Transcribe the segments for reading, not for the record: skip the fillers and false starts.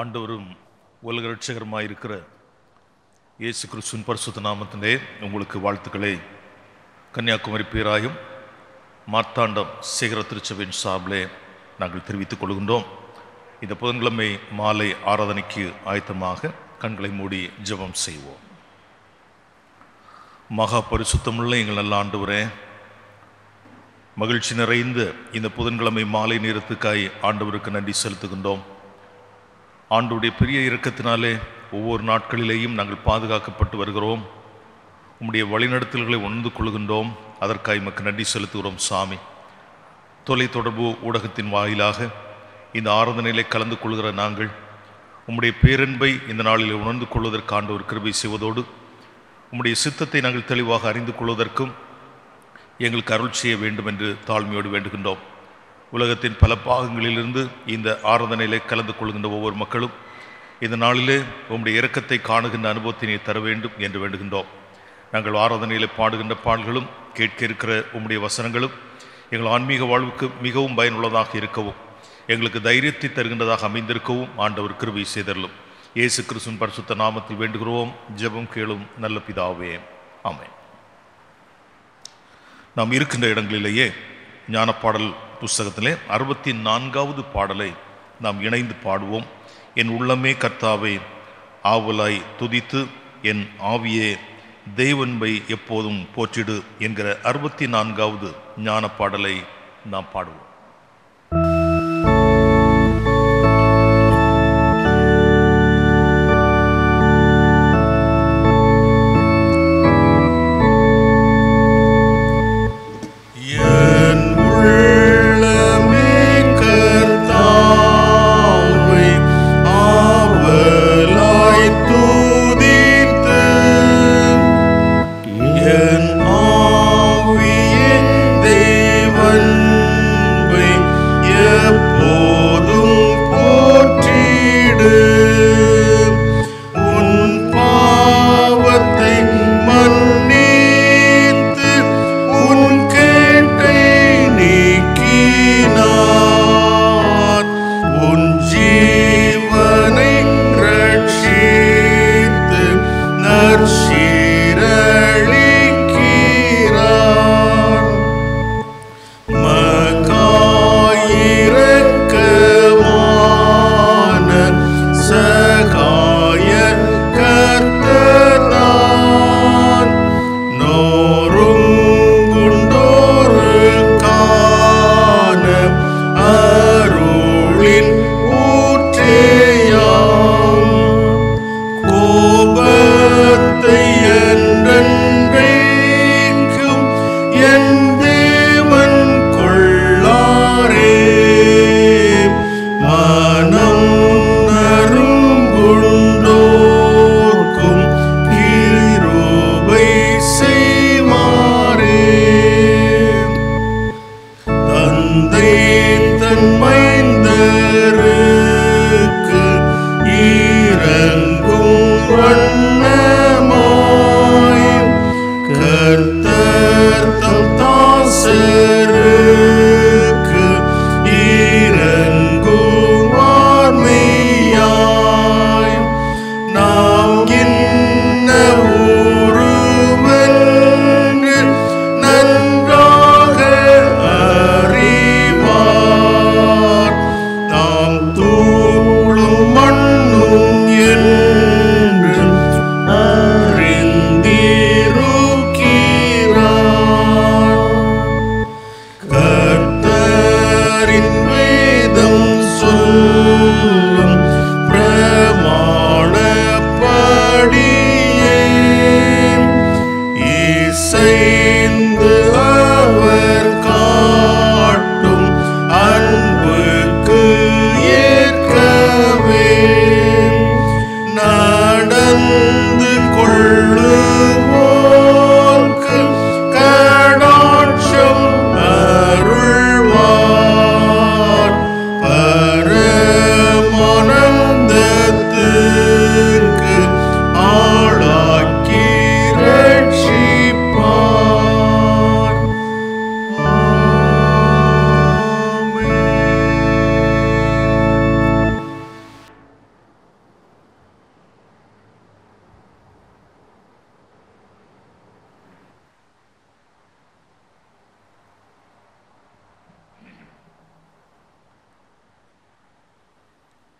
ஆண்டவரும் உலக ரட்சகருமாயிருக்கிற இயேசு கிறிஸ்துவின் பரிசுத்த நாமத்திலே உங்களுக்கு வாழ்த்துக்களை கன்னியாகுமரி பேராயும் மார்த்தாண்டம் சேகர திருச்சபையின் சார்பிலே நாங்கள் தெரிவித்துக் கொள்கின்றோம். இந்த புதன்கிழமை மாலை ஆராதனைக்கு ஆயத்தமாக கண்களை மூடி ஜெபம் செய்வோம். மகா பரிசுத்தமுள்ள எங்கள் நல்ல ஆண்டவரே, மகிழ்ச்சி நிறைந்த இந்த புதன்கிழமை மாலை நேரத்துக்காய் ஆண்டவருக்கு நன்றி செலுத்துகின்றோம். ஆண்டவருடைய பெரிய இரக்கத்தினாலே ஒவ்வொரு நாட்களிலேயும் நாங்கள் பாதுகாக்கப்பட்டு வருகிறோம். உம்முடைய வழிநடத்தல்களை உணர்ந்து கொள்கின்றோம். அதற்காக எமக்கு நன்றி செலுத்துகிறோம் சாமி. தொலைத்தொடர்பு ஊடகத்தின் வாயிலாக இந்த ஆராதனையிலே கலந்து கொள்கிற நாங்கள் உம்முடைய பேரன்பை இந்த நாளில் உணர்ந்து கொள்வதற்கு ஆண்டவர் கிருபை செய்வதோடு உம்முடைய சித்தத்தை நாங்கள் தெளிவாக அறிந்து கொள்வதற்கும் எங்களுக்கு அருள் செய்ய வேண்டும் என்று தாழ்மையோடு வேண்டுகின்றோம். உலகத்தின் பல பாகங்களிலிருந்து இந்த ஆராதனையிலே கலந்து கொள்கின்ற ஒவ்வொரு மக்களும் இந்த நாளிலே உம்முடைய இரக்கத்தை காணுகின்ற அனுபவத்தினை தர வேண்டும் என்று வேண்டுகின்றோம். நாங்கள் ஆராதனையிலே பாடுகின்ற பாடல்களும் கேட்க இருக்கிற உம்முடைய வசனங்களும் எங்கள் ஆன்மீக வாழ்வுக்கு மிகவும் பயனுள்ளதாக இருக்கவும் எங்களுக்கு தைரியத்தை தருகின்றதாக அமைந்திருக்கவும் ஆண்டவர் கிருபை செய்தருளும். இயேசு கிறிஸ்துவின் பரிசுத்த நாமத்தில் வேண்டுகிறோம். ஜெபம் கேளும் நல்ல பிதாவே, ஆமென். நாம் இருக்கின்ற இடங்களிலேயே ஞானப்பாடல் புஸ்தகத்திலே 64வது பாடலை நாம் இணைந்து பாடுவோம். என் உள்ளமே கர்த்தாவை ஆவலாய் துதித்து என் ஆவியே தேவன்பை எப்போதும் போற்றிடு என்கிற 64வது ஞானப்பாடலை நாம் பாடுவோம். என் ஆவியே தேவன்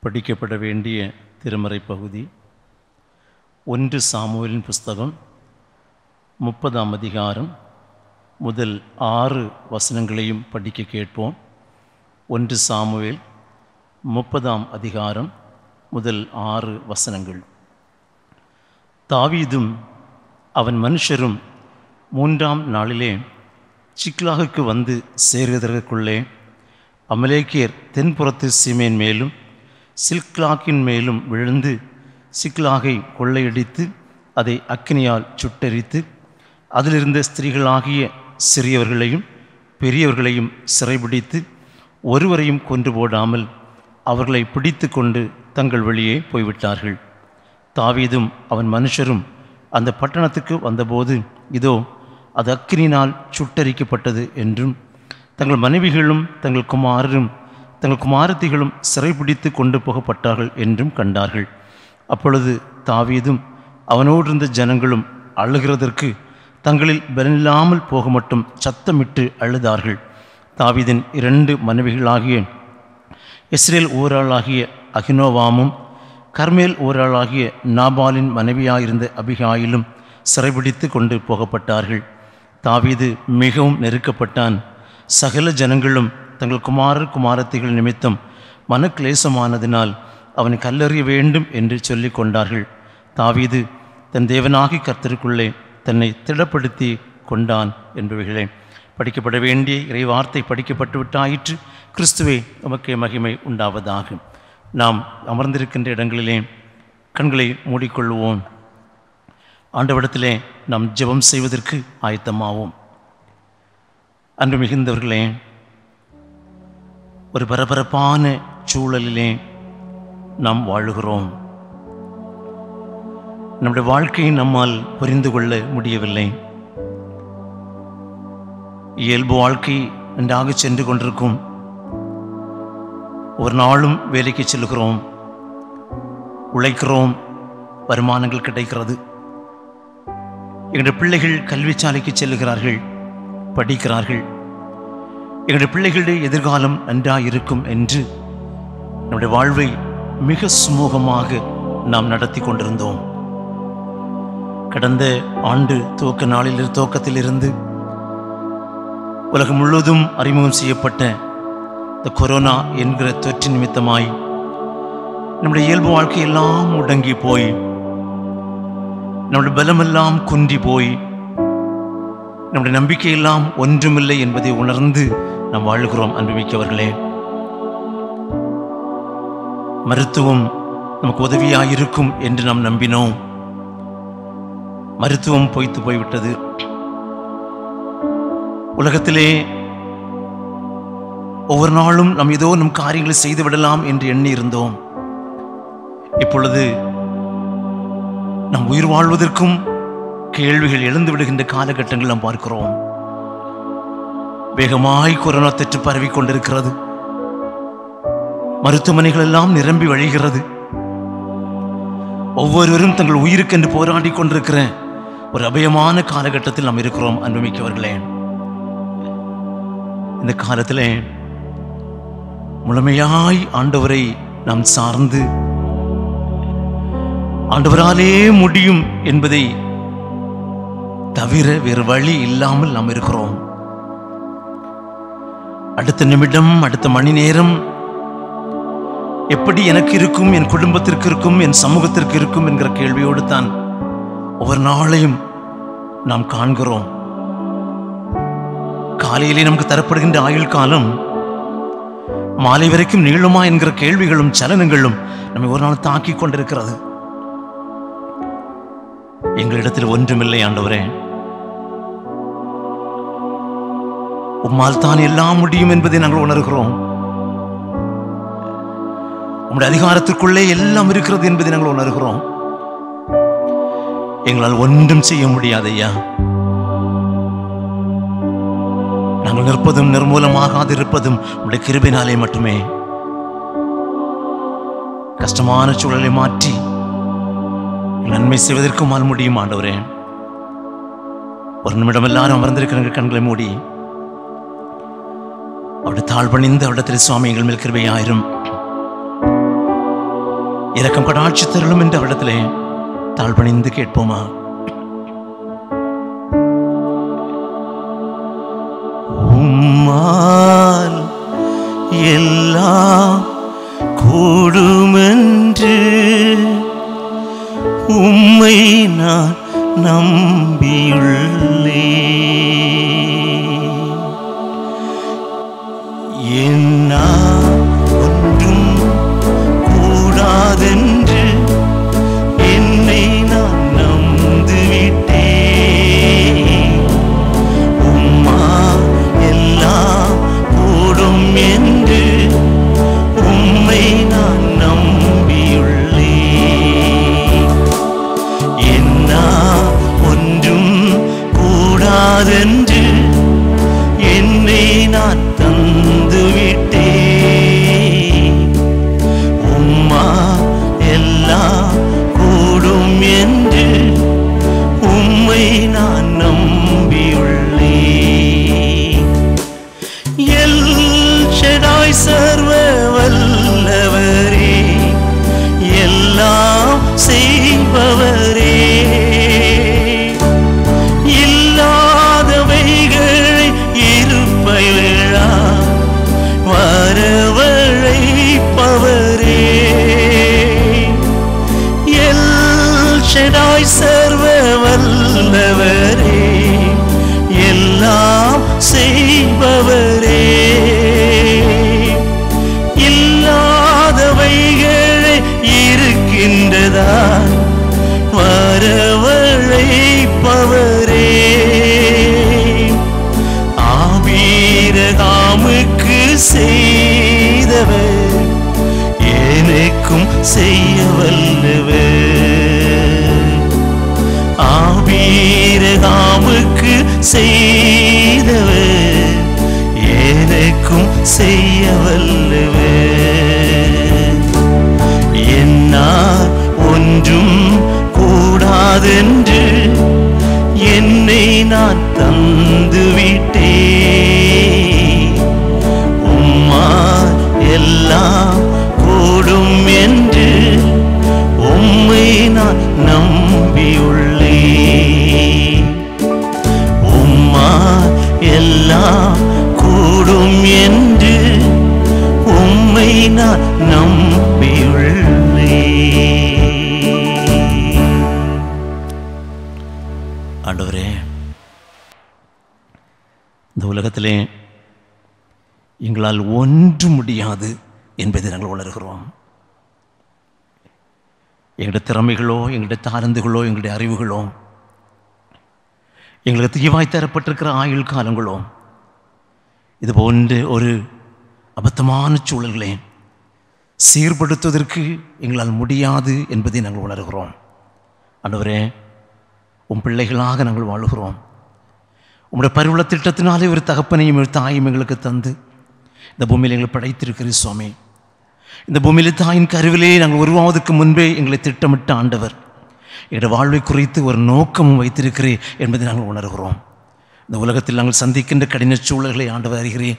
படிக்கப்பட வேண்டிய திருமறை பகுதி 1 சாமுவேலின் புஸ்தகம் 30ஆம் அதிகாரம் முதல் 6 வசனங்களையும் படிக்க கேட்போம். 1 சாமுவேல் 30ஆம் அதிகாரம் முதல் 6 வசனங்கள். தாவீதும் அவன் மனுஷரும் 3ஆம் நாளிலே சிக்லாகுக்கு வந்து சேருவதற்குள்ளே அமலேக்கியர் தென்புறத்து சீமேன் மேலும் சிக்லாகின் மேலும் விழுந்து சிக்லாகை கொள்ளையடித்து அதை அக்கினியால் சுட்டெரித்து அதிலிருந்த ஸ்திரீகளாகிய சிறியவர்களையும் பெரியவர்களையும் சிறைபிடித்து ஒருவரையும் கொன்று போடாமல் அவர்களை பிடித்து கொண்டு தங்கள் வழியே போய்விட்டார்கள். தாவீதும் அவன் மனுஷரும் அந்த பட்டணத்துக்கு வந்தபோது இதோ அது அக்கினியினால் சுட்டெரிக்கப்பட்டது என்றும் தங்கள் மனைவிகளும் தங்கள் குமாரரும் தங்கள் குமாரத்திகளும் சிறைபிடித்து கொண்டு போகப்பட்டார்கள் என்றும் கண்டார்கள். அப்பொழுது தாவீதும் அவனோடு இருந்த ஜனங்களும் அழுகிறதற்கு தங்களில் பலனில்லாமல் போக மட்டும் சத்தமிட்டு அழுதார்கள். தாவீதின் 2 மனைவிகளாகிய இஸ்ரேல் ஊராளாகிய அகினோவாமும் கர்மேல் ஊராளாகிய நாபாலின் மனைவியாயிருந்த அபிகாயிலும் சிறைபிடித்து கொண்டு போகப்பட்டார்கள். தாவீது மிகவும் நெருக்கப்பட்டான். சகல ஜனங்களும் தங்கள் குமாரர் குமாரத்திகள் நிமித்தம் மனக்லேசமானதினால் அவனை கல்லெறிய வேண்டும் என்று சொல்லி கொண்டார்கள். தாவீது தன் தேவனாகி கர்த்தருக்குள்ளே தன்னை திடப்படுத்தி கொண்டான் என்பவைகளே. படிக்கப்பட வேண்டிய இறைவார்த்தை படிக்கப்பட்டு விட்டாயிற்று. கிறிஸ்துவே நமக்கே மகிமை உண்டாவதாக. நாம் அமர்ந்திருக்கின்ற இடங்களிலே கண்களை மூடிக்கொள்வோம். ஆண்டவரிடத்திலே நாம் ஜெபம் செய்வதற்கு ஆயத்தமாவோம். அன்பு மிகுந்தவர்களே, ஒரு பரபரப்பான சூழலிலே நாம் வாழுகிறோம். நம்முடைய வாழ்க்கையை நம்மால் புரிந்து கொள்ள முடியவில்லை. இயல்பு வாழ்க்கை நன்றாக சென்று கொண்டிருக்கும். ஒரு நாளும் வேலைக்கு செல்கிறோம், உழைக்கிறோம், வருமானங்கள் கிடைக்கிறது. எங்களுடைய பிள்ளைகள் கல்விச்சாலைக்கு செல்லுகிறார்கள், படிக்கிறார்கள். எங்களுடைய பிள்ளைகளுடைய எதிர்காலம் நன்றாக இருக்கும் என்று நம்முடைய வாழ்வை மிக சுமூகமாக நாம் நடத்தி கொண்டிருந்தோம். கடந்த ஆண்டு துவக்கத்திலிருந்து உலகம் முழுவதும் அறிமுகம் செய்யப்பட்ட இந்த கொரோனா என்கிற தொற்று நிமித்தமாய் நம்முடைய இயல்பு வாழ்க்கையெல்லாம் முடங்கி போய் நம்முடைய பலமெல்லாம் குன்றி போய் நம்முடைய நம்பிக்கையெல்லாம் ஒன்றுமில்லை என்பதை உணர்ந்து நாம் வாழுகிறோம். அன்புமிக்கவர்களே, மருத்துவம் நமக்கு உதவியாயிருக்கும் என்று நாம் நம்பினோம். மருத்துவம் பொய்த்து போய்விட்டது. உலகத்திலே ஒவ்வொரு நாளும் நாம் ஏதோ நம் காரியங்களை செய்து விடலாம் என்று எண்ணி இருந்தோம். இப்பொழுது நாம் உயிர் வாழ்வதற்கும் கேள்விகள் எழுந்து விடுகின்ற காலகட்டங்கள் நாம் பார்க்கிறோம். வேகமாய் கொரோனா தொற்று பரவி கொண்டிருக்கிறது. மருத்துவமனைகள் எல்லாம் நிரம்பி வழிகிறது. ஒவ்வொருவரும் தங்கள் உயிருக்கென்று போராடி கொண்டிருக்கிற ஒரு அபயமான காலகட்டத்தில் நாம் இருக்கிறோம். அன்புமிக்கவர்களே, இந்த காலத்திலே முழுமையாய் ஆண்டவரை நாம் சார்ந்து ஆண்டவராலே முடியும் என்பதை தவிர வேறு வழி இல்லாமல் நாம் இருக்கிறோம். அடுத்த நிமிடம், அடுத்த மணி நேரம் எப்படி எனக்கு இருக்கும், என் குடும்பத்திற்கு இருக்கும், என் சமூகத்திற்கு இருக்கும் என்கிற கேள்வியோடு தான் ஒவ்வொரு நாளையும் நாம் காண்கிறோம். காலையிலே நமக்கு தரப்படுகின்ற ஆயுள் காலம் மாலை வரைக்கும் நீளுமா என்கிற கேள்விகளும் சலனங்களும் நம்மை ஒரு நாள் தாக்கி கொண்டிருக்கிறது. எங்களிடத்தில் ஒன்றுமில்லை ஆண்டவரே, உம்மால் தான் எல்லாம் முடியும் என்பதை நாங்கள் உணர்கிறோம். உம்முடைய அதிகாரத்திற்குள்ளே எல்லாம் இருக்கிறது என்பதை நாங்கள் உணர்கிறோம். எங்களால் ஒன்றும் செய்ய முடியாது ஐயா. நாங்கள் நிற்பதும் நிர்மூலமாகாது இருப்பதும் உடைய கிருபையினாலே மட்டுமே. கஷ்டமான சூழலை மாற்றி நன்மை செய்வதற்கும் ஆள் முடியும் ஆண்டவரே. ஒரு நிமிடம் எல்லாரும் அமர்ந்திருக்கிற கண்களை மூடி அவருடைய தாழ்வணிந்து அவரிடத்தில் சுவாமி எங்கள் மேல் கிருபையாயிரும். இரக்கம் கடாட்சி தருளும் என்று அவரிடத்திலே தாழ்பணிந்து கேட்போமா? உம்மால் எல்லாம் கூடுமென்று உம்மை நான் நம்பியுள்ளே. என்னால் ஒன்றும் கூடாதென்று என்னை நான் நம்பிவிட்டேன். உம்மா எல்லாம் கூடும் என்று உம்மை நான் நம்பியுள்ளேன். என்னால் ஒன்றும் கூடாதென்று என்னை நான் தந்துவிட்டேன். உம்மா எல்லாம் கூடும் என்று உம்மை நான் நம்பியுள்ளேன். எல் ஷடாய் சர்வ வல்லவரே, எல்லாம் செய்பவரே, இல்லாதவைகளை இருப்பவரா வரவழைப்பவரே, எல் ஷடாய் சர்வ வல்லவரே, எல்லாம் செய்பவரே, இல்லாதவைகளை இருக்கின்றதா வரவழைப்பவரே, ஆபிரகாமுக்கு செய்தவர் எனக்கும் செய்ய வல்லவர். ஆபிரகாமுக்கு செய்தவர் எனக்கும் செய்ய வல்லவர். என்னால் ஒன்றும் கூடாதென்று என்னை நான் தந்துவிட்டேன். உம்மா எல்லாம் கூடும் என்று உம்மை நான் நம்பியுள்ளேன். உம்மா எல்லாம் கூடும் என்று உம்மை நான் நம்பியுள்ளேன். ஆண்டவரே, இந்த உலகத்திலே எங்களால் ஒன்று முடியாது என்பதை நாங்கள் உணர்கிறோம். எங்களுடைய திறமைகளோ, எங்களுடைய தாரந்துகளோ, எங்களுடைய அறிவுகளோ, எங்களுக்கு தீவாய் தரப்பட்டிருக்கிற ஆயுள் காலங்களோ, இது போன்ற ஒரு அபத்தமான சூழல்களை சீர்படுத்துவதற்கு எங்களால் முடியாது என்பதை நாங்கள் உணர்கிறோம். ஆண்டவரே, உம் பிள்ளைகளாக நாங்கள் வாழுகிறோம். உம்முடைய பரிவுள்ள திட்டத்தினாலே ஒரு தகப்பனையும் ஒரு தாயும் எங்களுக்கு தந்து இந்த பூமியில் எங்களை படைத்திருக்கிறீர் சுவாமி. இந்த பூமியில் தாயின் கருவிலே நாங்கள் உருவாவதற்கு முன்பே எங்களை திட்டமிட்ட ஆண்டவர் எங்களுடைய வாழ்வை குறித்து ஒரு நோக்கமும் வைத்திருக்கிறேன் என்பதை நாங்கள் உணர்கிறோம். இந்த உலகத்தில் நாங்கள் சந்திக்கின்ற கடின சூழல்களை ஆண்டவர் அறிகிறேன்.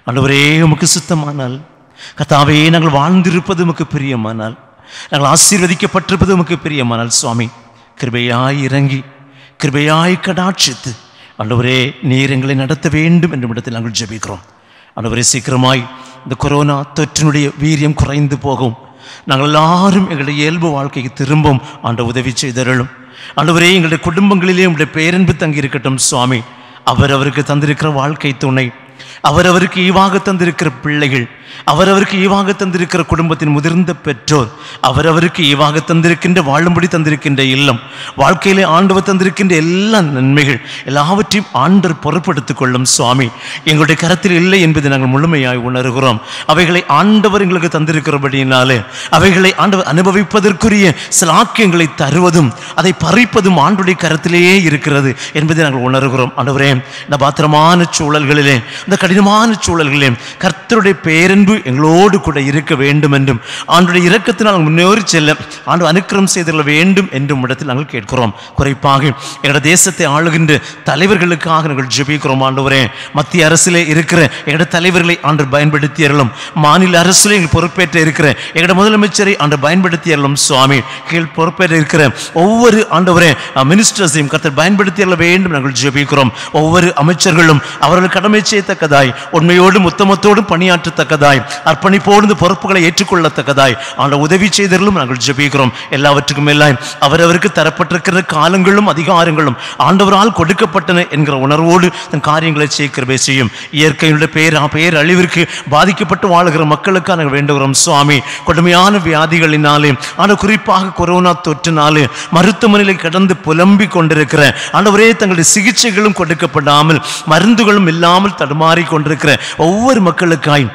ஆண்டவரே, உமக்கு சுத்தமானால், கர்த்தாவே, நாங்கள் வாழ்ந்திருப்பது உமக்கு பிரியமானால், நாங்கள் ஆசீர்வதிக்கப்பட்டிருப்பது உமக்கு பிரியமானால் சுவாமி, கிருபையாய் இறங்கி கிருபையாய் கடாட்சித்து ஆண்டவரே நீர் எங்களை நடத்த வேண்டும் என்ற இடத்தில் நாங்கள் ஜெபிக்கிறோம். ஆண்டவரே, சீக்கிரமாய் இந்த கொரோனா தொற்றினுடைய வீரியம் குறைந்து போகும். நாங்கள் எல்லாரும் எங்களுடைய இயல்பு வாழ்க்கைக்கு திரும்பும். ஆண்ட உதவி செய்தருளும். ஆண்டவரே, எங்களுடைய குடும்பங்களிலே உங்களுடைய பேரன்பு தங்கி இருக்கட்டும் சுவாமி. அவரவருக்கு தந்திருக்கிற வாழ்க்கை துணை, அவரவருக்கு ஈவாக தந்திருக்கிற பிள்ளைகள், அவரவருக்கு ஈவாக தந்திருக்கிற குடும்பத்தின் முதிர்ந்த பெற்றோர், அவரவருக்கு ஈவாக தந்திருக்கின்ற வாழும்படி தந்திருக்கின்ற இல்லம், வாழ்க்கையிலே ஆண்டவர் தந்திருக்கின்ற எல்லா நன்மைகள் எல்லாவற்றையும் ஆண்டவர் பொறுப்படுத்திக் கொள்ளும் சுவாமி. எங்களுடைய கரத்தில் இல்லை என்பதை நாங்கள் முழுமையாய் உணர்கிறோம். அவைகளை ஆண்டவர் எங்களுக்கு தந்திருக்கிறபடியினாலே அவைகளை ஆண்டவர் அனுபவிப்பதற்குரிய சிலாக்கியங்களை தருவதும் அதை பறிப்பதும் ஆண்டுடைய கரத்திலேயே இருக்கிறது என்பதை நாங்கள் உணர்கிறோம். ஆண்டவரே, இந்த பாத்திரமான சூழல்களிலே, இந்த கடினமான சூழல்களிலே கர்த்தருடைய பேரன்பு பின்பு எங்களோடு கூட இருக்க வேண்டும் என்றும் ஆண்டுடைய இரக்கத்தினால் முன்னேறி செல்ல ஆண்டு அனுக்கிரகம் செய்துள்ள வேண்டும் என்றும் இடத்தில் நாங்கள் கேட்கிறோம். குறிப்பாக எங்களுடைய தேசத்தை ஆளுகின்ற தலைவர்களுக்காக நாங்கள் ஜெபிக்கிறோம். ஆண்டவரே, மத்திய அரசிலே இருக்கிற எங்களுடைய தலைவர்களை ஆண்டு பயன்படுத்தி அருளும். மாநில அரசிலே பொறுப்பேற்ற இருக்கிற எங்களுடைய முதலமைச்சரை ஆண்டு பயன்படுத்தி அருளும். சுவாமி, கீழ் பொறுப்பேற்ற இருக்கிற ஒவ்வொரு ஆண்டவரே மினிஸ்டர்ஸையும் கர்த்தர் பயன்படுத்தி அருள வேண்டும் நாங்கள் ஜெபிக்கிறோம். ஒவ்வொரு அமைச்சர்களும் அவர்கள் கடமை செய்யத்தக்கதாய், உண்மையோடும் உத்தமத்தோடும் பணியாற்றத்தக்கதாய், அர்ப்பணிப்போடு பொறுப்புகளை ஏற்றுக்கொள்ளத்தக்கதாய் ஆண்ட உதவி செய்தலும் நாங்கள் ஜெபிக்கிறோம். எல்லாவற்றுக்கும் எல்லாம் அவரவருக்கு தரப்பட்டிருக்கிற காலங்களும் அதிகாரங்களும் ஆண்டவரால் கொடுக்கப்பட்டன என்கிற உணர்வோடு தன் காரியங்களை செய்ய செய்யும். இயற்கையுடைய பேரழிவிற்கு பாதிக்கப்பட்டு வாழுகிற மக்களுக்காக நாங்கள் வேண்டுகிறோம். சுவாமி, கொடுமையான வியாதிகளினாலே குறிப்பாக கொரோனா தொற்றினாலே மருத்துவமனையில் கடந்து புலம்பிக் கொண்டிருக்கிற ஆண்டவரே, தங்களுடைய சிகிச்சைகளும் கொடுக்கப்படாமல் மருந்துகளும் இல்லாமல் தடுமாறி கொண்டிருக்கிற ஒவ்வொரு மக்களுக்காய்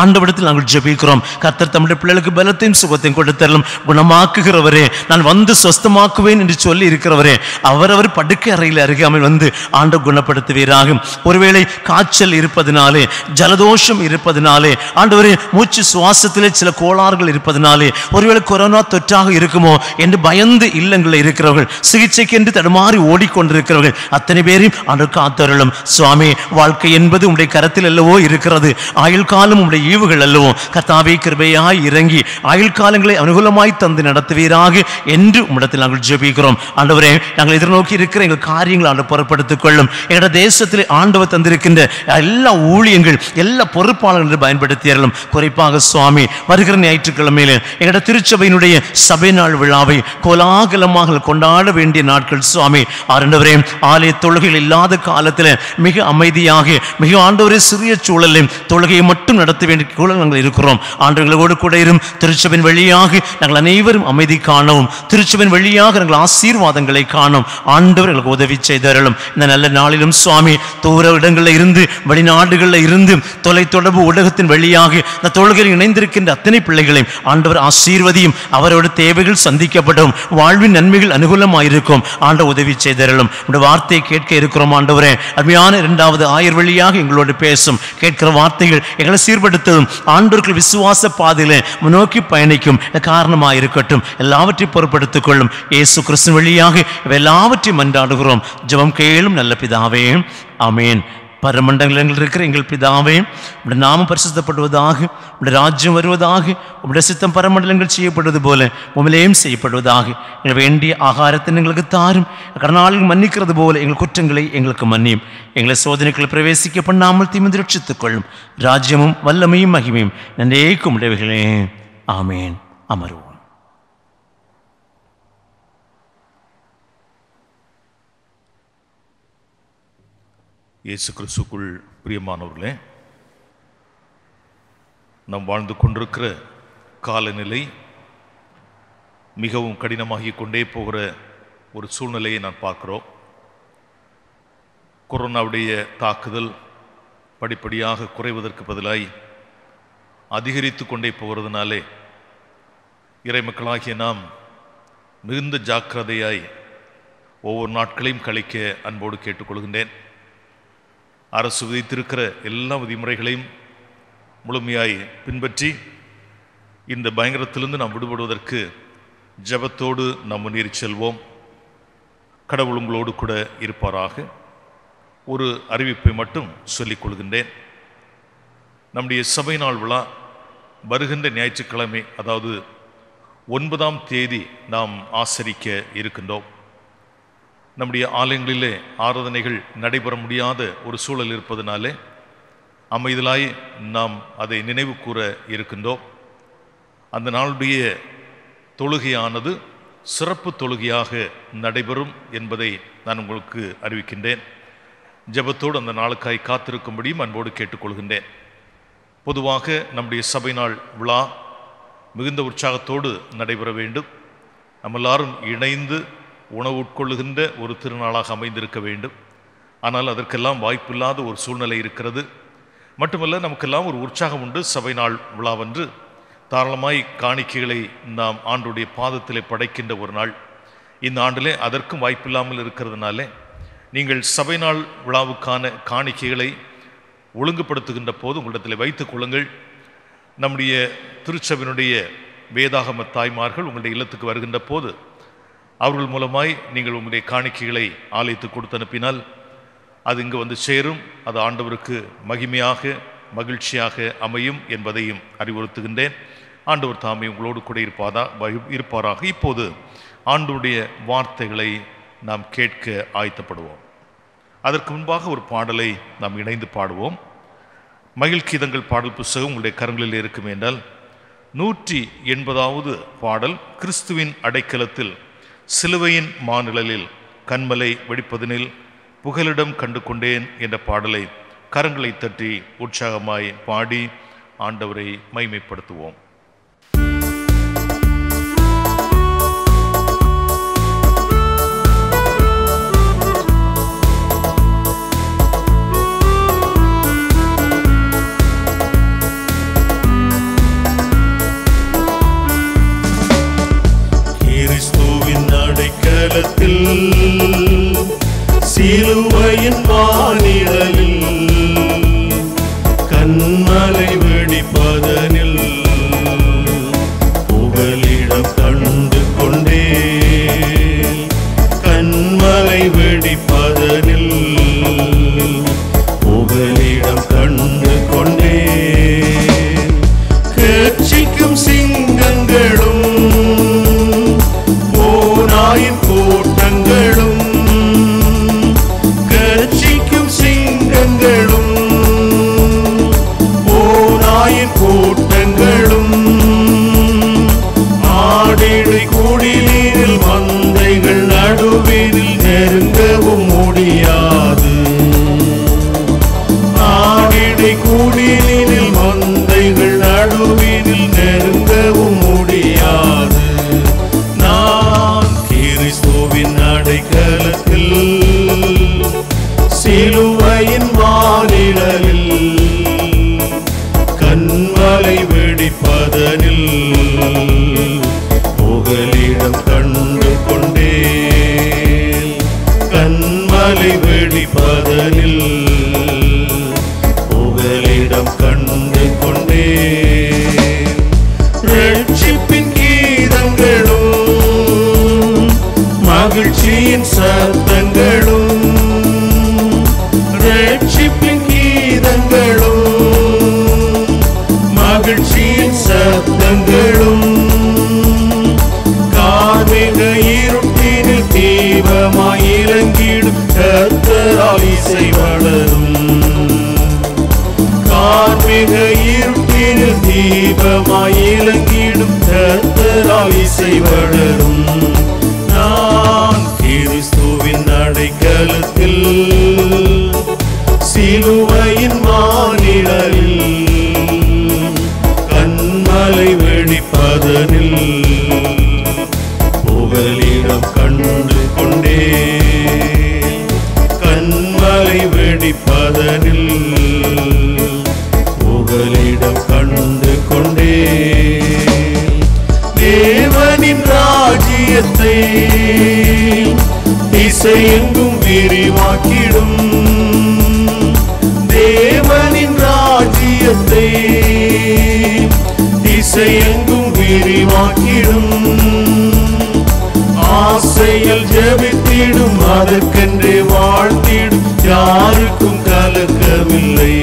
ஆண்டவரிடத்தில் நாங்கள் ஜெபிக்கிறோம். கர்த்தர் தம்முடைய பிள்ளைகளுக்கு பலத்தையும் சுகத்தையும் கொடுத்தரலும். குணமாக்குகிறவரே, நான் வந்து சொஸ்தமாக்குவேன் என்று சொல்லி இருக்கிறவரே, அவரவர் படுக்கை அறையில் அருகாமல் வந்து ஆண்டு குணப்படுத்துவீராக. ஒருவேளை காய்ச்சல் இருப்பதனாலே, ஜலதோஷம் இருப்பதனாலே, ஆண்டவரே மூச்சு சுவாசத்திலே சில கோளாறுகள் இருப்பதனாலே ஒருவேளை கொரோனா தொற்றாக இருக்குமோ என்று பயந்து இல்லங்களில் இருக்கிறவர்கள், சிகிச்சைக்கு என்று தடுமாறி ஓடிக்கொண்டிருக்கிறவர்கள் அத்தனை பேரையும் ஆண்டு காத்தருளும். சுவாமி, வாழ்க்கை என்பது உங்களுடைய கரத்தில் அல்லவோ இருக்கிறது. ஆயுள் காலம் உங்களுடைய ஈவுகள் அல்லவோ. கர்த்தாவே, கிருபையாய் இறங்கி ஆயுள் காலங்களை அனுகூலமாய் தந்து நடத்துவீராக என்று உம்மிடத்தில் நாங்கள் ஜெபிக்கிறோம். ஆண்டவரே, நாங்கள் எதிர்நோக்கி இருக்கிற எங்கள் காரியங்களை ஆண்டு பொறுப்படுத்திக் கொள்ளும். எங்களுடைய தேசத்தில் ஆண்டவர் தந்திருக்கின்ற எல்லா ஊழியங்கள், எல்லா பொறுப்பாளர்கள் பயன்படுத்தியர்களும். குறிப்பாக சுவாமி, வருகிற ஞாயிற்றுக்கிழமையில எங்களுடைய திருச்சபையினுடைய சபை நாள் விழாவை கோலாகலமாக கொண்டாட வேண்டிய நாட்கள் சுவாமி. ஆண்டவரே, ஆலய தொழுகைகள் இல்லாத காலத்தில் மிக அமைதியாக, மிக ஆண்டவரே சிறிய சூழலில் தொழுகையை மட்டும் நடத்த நாங்கள் இருக்கிறோம். ஆண்டவர்களோடு கூட இரும். திருச்சபையின் வழியாக நாங்கள் அனைவரும் அமைதி காணவும், திருச்சபையின் வழியாக நாங்கள் ஆசீர்வாதங்களை காணும். ஆண்டவர் எங்களுக்கு உதவி செய்தரலும். இந்த நல்ல நாளிலும் சுவாமி, தூர இடங்களில் இருந்து, வெளிநாடுகளில் இருந்து தொலைத்தொடர்பு ஊடகத்தின் வழியாக இந்த தொழுகையில் இணைந்திருக்கின்ற அத்தனை பிள்ளைகளையும் ஆண்டவர் ஆசீர்வதியும். அவரோட தேவைகள் சந்திக்கப்படும், வாழ்வின் நன்மைகள் அனுகூலமாயிருக்கும். ஆண்டவர் உதவி செய்தரலும். உடைய வார்த்தையை கேட்க இருக்கிறோம். ஆண்டவரே, அருமையான இரண்டாவது ஆயர் வழியாக எங்களோடு பேசும். கேட்கிற வார்த்தைகள் எங்களை சீர்படுத்தவும், ஆண்டவர்கள் விசுவாச பாதையிலே முன்னோக்கி பயணிக்கும் காரணமாக இருக்கட்டும். எல்லாவற்றையும் பொறுப்படுத்திக் கொள்ளும். இயேசு கிறிஸ்து வழியாக எல்லாவற்றையும் மன்றாடுகிறோம். ஜெபம் கேளும் நல்ல பிதாவே, ஆமேன். பரமண்டலங்களில் இருக்கிற எங்கள் பிதாவே, உடைய நாமம் பரிசுத்தப்படுவதாக, உடைய ராஜ்யம் வருவதாக, உடைய சித்தம் பரமண்டலங்கள் செய்யப்படுவது போல உமிலேயும் செய்யப்படுவதாக. வேண்டிய ஆகாரத்தை எங்களுக்கு தாரும். கடனாளிகள் மன்னிக்கிறது போல எங்கள் குற்றங்களை எங்களுக்கு மன்னியும். எங்களை சோதனைகளை பிரவேசிக்க பண்ணாமல் தீமிந்து ரட்சித்துக் கொள்ளும். ராஜ்யமும் வல்லமையும் மகிமையும் நன்றேக்கும் உடையவைகளே, ஆமேன். அமருவோம். இயேசு கிறிஸ்துக்குள் பிரியமானவர்களே, நாம் வாழ்ந்து கொண்டிருக்கிற காலநிலை மிகவும் கடினமாகி கொண்டே போகிற ஒரு சூழ்நிலையை நான் பார்க்கிறோம். கொரோனாவுடைய தாக்குதல் படிப்படியாக குறைவதற்கு பதிலாய் அதிகரித்து கொண்டே போகிறதுனாலே இறைமக்களாகிய நாம் மிகுந்த ஜாக்கிரதையாய் ஒவ்வொரு நாட்களையும் கழிக்க அன்போடு கேட்டுக்கொள்கின்றேன். அரசு விதித்திருக்கிற எல்லா விதிமுறைகளையும் முழுமையாய் பின்பற்றி இந்த பயங்கரத்திலிருந்து நாம் விடுபடுவதற்கு ஜெபத்தோடு நாம் முன்னேறி செல்வோம். கடவுள் உங்களோடு கூட இருப்பாராக. ஒரு அறிவிப்பை மட்டும் சொல்லிக் கொள்கின்றேன். நம்முடைய சபை நாள் விழா வருகின்ற ஞாயிற்றுக்கிழமை, அதாவது 9ஆம் தேதி நாம் ஆசரிக்க இருக்கின்றோம். நம்முடைய ஆலயங்களிலே ஆராதனைகள் நடைபெற முடியாத ஒரு சூழல் இருப்பதனாலே அமைதலாய் நாம் அதை நினைவு கூற இருக்கின்றோம். அந்த நாளுடைய தொழுகையானது சிறப்பு தொழுகையாக நடைபெறும் என்பதை நான் உங்களுக்கு அறிவிக்கின்றேன். ஜெபத்தோடு அந்த நாளுக்காய் காத்திருக்கும்படியும் அன்போடு கேட்டுக்கொள்கின்றேன். பொதுவாக நம்முடைய சபை நாள் விழா மிகுந்த உற்சாகத்தோடு நடைபெற வேண்டும். நம்ம எல்லாரும் இணைந்து உணவு உட்கொள்ளுகின்ற ஒரு திருநாளாக அமைந்திருக்க வேண்டும். ஆனால் அதற்கெல்லாம் வாய்ப்பில்லாத ஒரு சூழ்நிலை இருக்கிறது. மட்டுமல்ல, நமக்கெல்லாம் ஒரு உற்சாகம் உண்டு. சபை நாள் விழாவன்று தாராளமாய் காணிக்கைகளை நாம் ஆண்டுடைய பாதத்திலே படைக்கின்ற ஒரு நாள். இந்த ஆண்டிலே அதற்கும் வாய்ப்பில்லாமல் இருக்கிறதுனாலே நீங்கள் சபை நாள் விழாவுக்கான காணிக்கைகளை ஒழுங்குபடுத்துகின்ற போது உங்களிடத்தில் வைத்துக் கொள்ளுங்கள். நம்முடைய திருச்சபையினுடைய வேதாகம தாய்மார்கள் உங்களுடைய இல்லத்துக்கு வருகின்ற போது அவர்கள் மூலமாய் நீங்கள் உங்களுடைய காணிக்கைகளை ஆலயத்துக்கு கொடுத்து அனுப்பினால் அது இங்கு வந்து சேரும். அது ஆண்டவருக்கு மகிமையாக மகிழ்ச்சியாக அமையும் என்பதையும் அறிவுறுத்துகின்றேன். ஆண்டவர் தாமே உங்களோடு கூட இருப்பாராக. இப்போது ஆண்டவருடைய வார்த்தைகளை நாம் கேட்க ஆயத்தப்படுவோம். அதற்கு முன்பாக ஒரு பாடலை நாம் இணைந்து பாடுவோம். மகிழ்கீதங்கள் பாடல் புஸ்தகம் உங்களுடைய கரங்களில் இருக்கும் என்றால் 180வது பாடல், கிறிஸ்துவின் அடைக்கலத்தில் சிலுவையின் மாநிழலில் கண்மலை வெடிப்பதனில் புகலிடம் கண்டு கொண்டேன் என்ற பாடலை கரங்களை தட்டி உற்சாகமாய் பாடி ஆண்டவரை மகிமைப்படுத்துவோம். கிறிஸ்துவின் அடைக்கலத்தில் சிலுவையின் மாநிழலில் கண்மலை வெடிப்பதனில் புகலிடம் கண்டு கொண்டே, கண்மலை வெடிப்பதனில் புகலிடம் கண்டு கொண்டே, கர்ச்சிக்கும் சிங்கங்களும் ஓநாயின் கூட்டங்களும், கர்ச்சிக்கும் சிங்கங்களும் ஓநாயின் கூட்டங்களும், ஆடிடை கூடிலீரில் மந்தைகள் நடுவினில் நெருங்கவும் முடியாது, ஆடிடை கூடிலீரில் மந்தைகள் நடுவினில் நெருங்கவும் முடியாது. நான் கிறிஸ்துவின் அடைக்கலத்தில் சிலுவையின் மாநிழலில் கண்மலை வெடிப்பதனில் புகலிடம் கண்டு கொண்டேன், கண்மலை வெடிப்பதனில் புகலிடம் கண்டு கொண்டேன். ரட்சிப்பின் கீதங்களும் மகிழ்ச்சியின் சத்தங்களும், ரட்சிப்பின் கீதங்களும் மகிழ்ச்சியின் சத்தங்களும், கார்மேக இருட்டினில் தீபமாய் இறங்கிடும் கர்த்தரால் இசை வளரும், கார்மேக இருட்டினில் தீபமாய் இறங்கிடும் கர்த்தரால் இசை வளரும். நான் கிறிஸ்துவின் அடைக்கலத்தில் சிலுவையின் மாநிழலில் கண்மலை வெடிப்பதனில் புகலிடம் கண்டு கொண்டேன், கண்மலை வெடிப்பதனில் புகலிடம் கண்டு கொண்டேன். தேவனின் ராஜ்யத்தை திசையெங்கும் விரிவாக்கிடும், தேவனின் ராஜ்யத்தை திசையெங்கும் விரிவாக்கிடும், ஆசையில் ஜெபித்திடும் அதற்கென்றே வாழ்த்திடும் யாருக்கும் கலக்கமில்லை,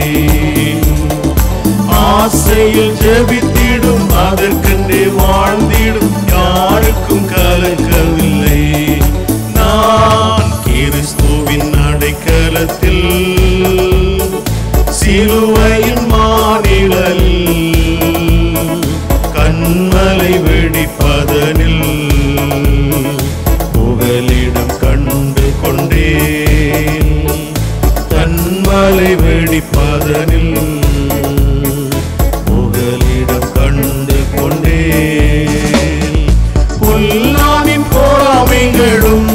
ஆசையில் ஜெபித்திடும் அதற்கென்றே வாழ்ந்திடும் யாருக்கும் கலக்கமில்லை. நான் கிறிஸ்துவின் அடைக்கலத்தில் சிலுவையின் மாநிழலில் கண்மலை வெடிப்பதனில் புகலிடம் கண்டு கொண்டேன், கண்மலை வெடிப்பதனில் புகலிடம் கண்டு கொண்டேன். பொல்லானின் பொறாமைகளும்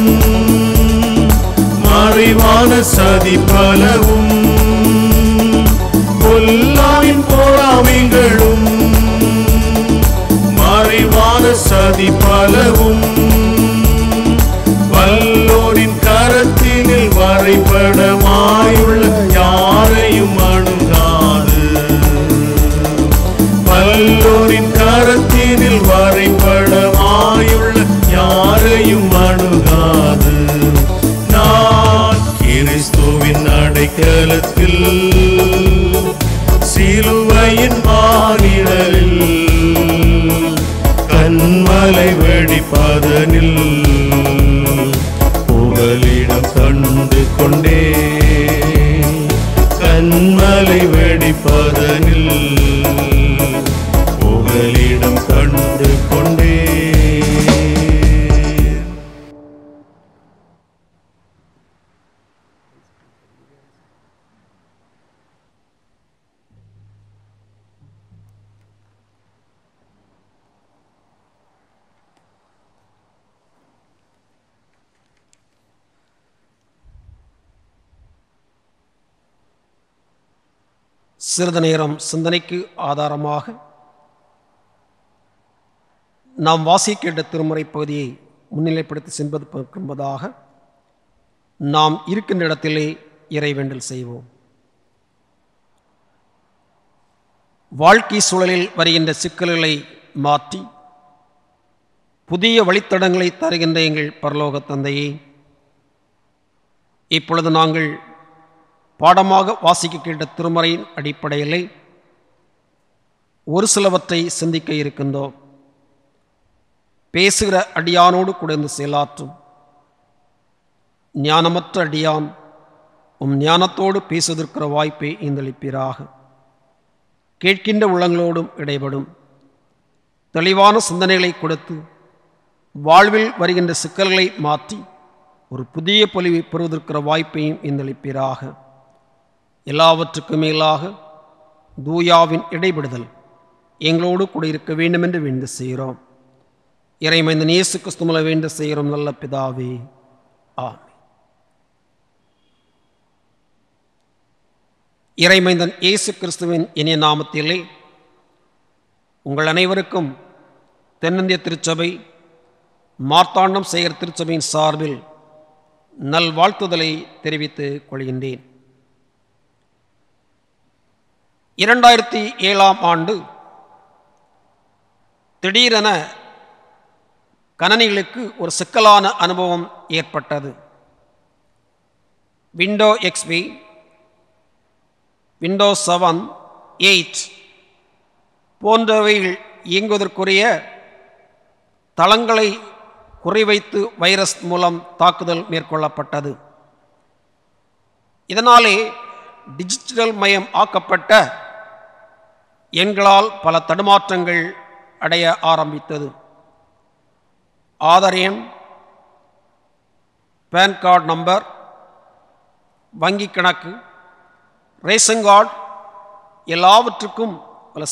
மறைவான சதி பலவும், பொல்லானின் பொறாமைகளும் மறைவான சதி பலவும், வல்லோரின் கரத்தினில் வரைபடமாயுள்ள யாரையும் அணுகாது, அடைக்கலத்தில் சிலுவையின் மானிடலில் கண்மலை வெடிப்பதனில் புகலிடம் கண்டு கொண்டே கண்மலை வெடிப்பதனில் புகலிடம் கண்டு கொண்டே. சிறிது நேரம் சிந்தனைக்கு ஆதாரமாக நாம் வாசிக்கின்ற திருமுறை பகுதியை முன்னிலைப்படுத்தி சென்பதாக நாம் இருக்கின்ற இடத்திலே இறைவேண்டல் செய்வோம். வாழ்க்கை சூழலில் வருகின்ற சிக்கல்களை மாற்றி புதிய வழித்தடங்களை தருகின்ற எங்கள் பரலோக தந்தையே, இப்பொழுது நாங்கள் பாடமாக வாசிக்க கேட்ட திருமறையின் அடிப்படையிலே ஒரு சிலவற்றை சிந்திக்க இருக்கின்றோம். பேசுகிற அடியானோடு கூட இருந்து செயலாற்றும் ஞானமற்ற அடியான் உம் ஞானத்தோடு பேசுவதற்கிற வாய்ப்பை ஈந்தளிப்பீராக. கேட்கின்ற உள்ளங்களோடும் இடைபடும் தெளிவான சிந்தனைகளை கொடுத்து வாழ்வில் வருகின்ற சிக்கல்களை மாற்றி ஒரு புதிய பொலிவை பெறுவதற்கிற வாய்ப்பையும் ஈந்தளிப்பீராக. எல்லாவற்றுக்கும் மேலாக தூயாவின் இடைபடுதல் எங்களோடு கூட இருக்க வேண்டும் என்று வேண்டு செய்கிறோம். இறைமைந்தன் இயேசு கிறிஸ்துவிலே வேண்டு செய்கிறோம் நல்ல பிதாவே, ஆமென். இறைமைந்தன் இயேசு கிறிஸ்துவின் இனிய நாமத்திலே உங்கள் அனைவருக்கும் தென்னிந்திய திருச்சபை மார்த்தாண்டம் செய்கிற திருச்சபையின் சார்பில் நல்வாழ்த்துதலை தெரிவித்துக் கொள்கின்றேன். 2007 ஆண்டு திடீரென கணனிகளுக்கு ஒரு சிக்கலான அனுபவம் ஏற்பட்டது. விண்டோ XP, விண்டோஸ் 7, 8 போன்றவைகள் இயங்குவதற்குரிய தளங்களை குறிவைத்து வைரஸ் மூலம் தாக்குதல் மேற்கொள்ளப்பட்டது. இதனாலே டிஜிட்டல் மயம் ஆக்கப்பட்ட எண்களால் பல தடுமாற்றங்கள் அடைய ஆரம்பித்தது. ஆதார் எண், பேன் கார்டு நம்பர், வங்கி கணக்கு, ரேஷன் கார்டு எல்லாவற்றுக்கும்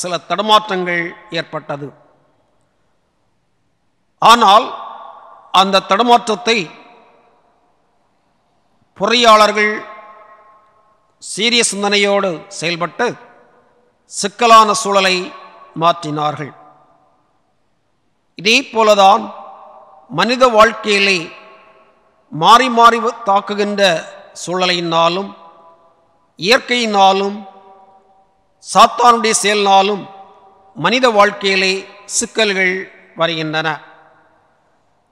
சில தடுமாற்றங்கள் ஏற்பட்டது. ஆனால் அந்த தடுமாற்றத்தை பொறியாளர்கள் சீரிய சிந்தனையோடு செயல்பட்டு சிக்கலான சூழலை மாற்றினார்கள். இதே போலதான் மனித வாழ்க்கையிலே மாறி மாறி தாக்குகின்ற சூழலினாலும் இயற்கையினாலும் சாத்தானுடைய செயலினாலும் மனித வாழ்க்கையிலே சிக்கல்கள் வருகின்றன.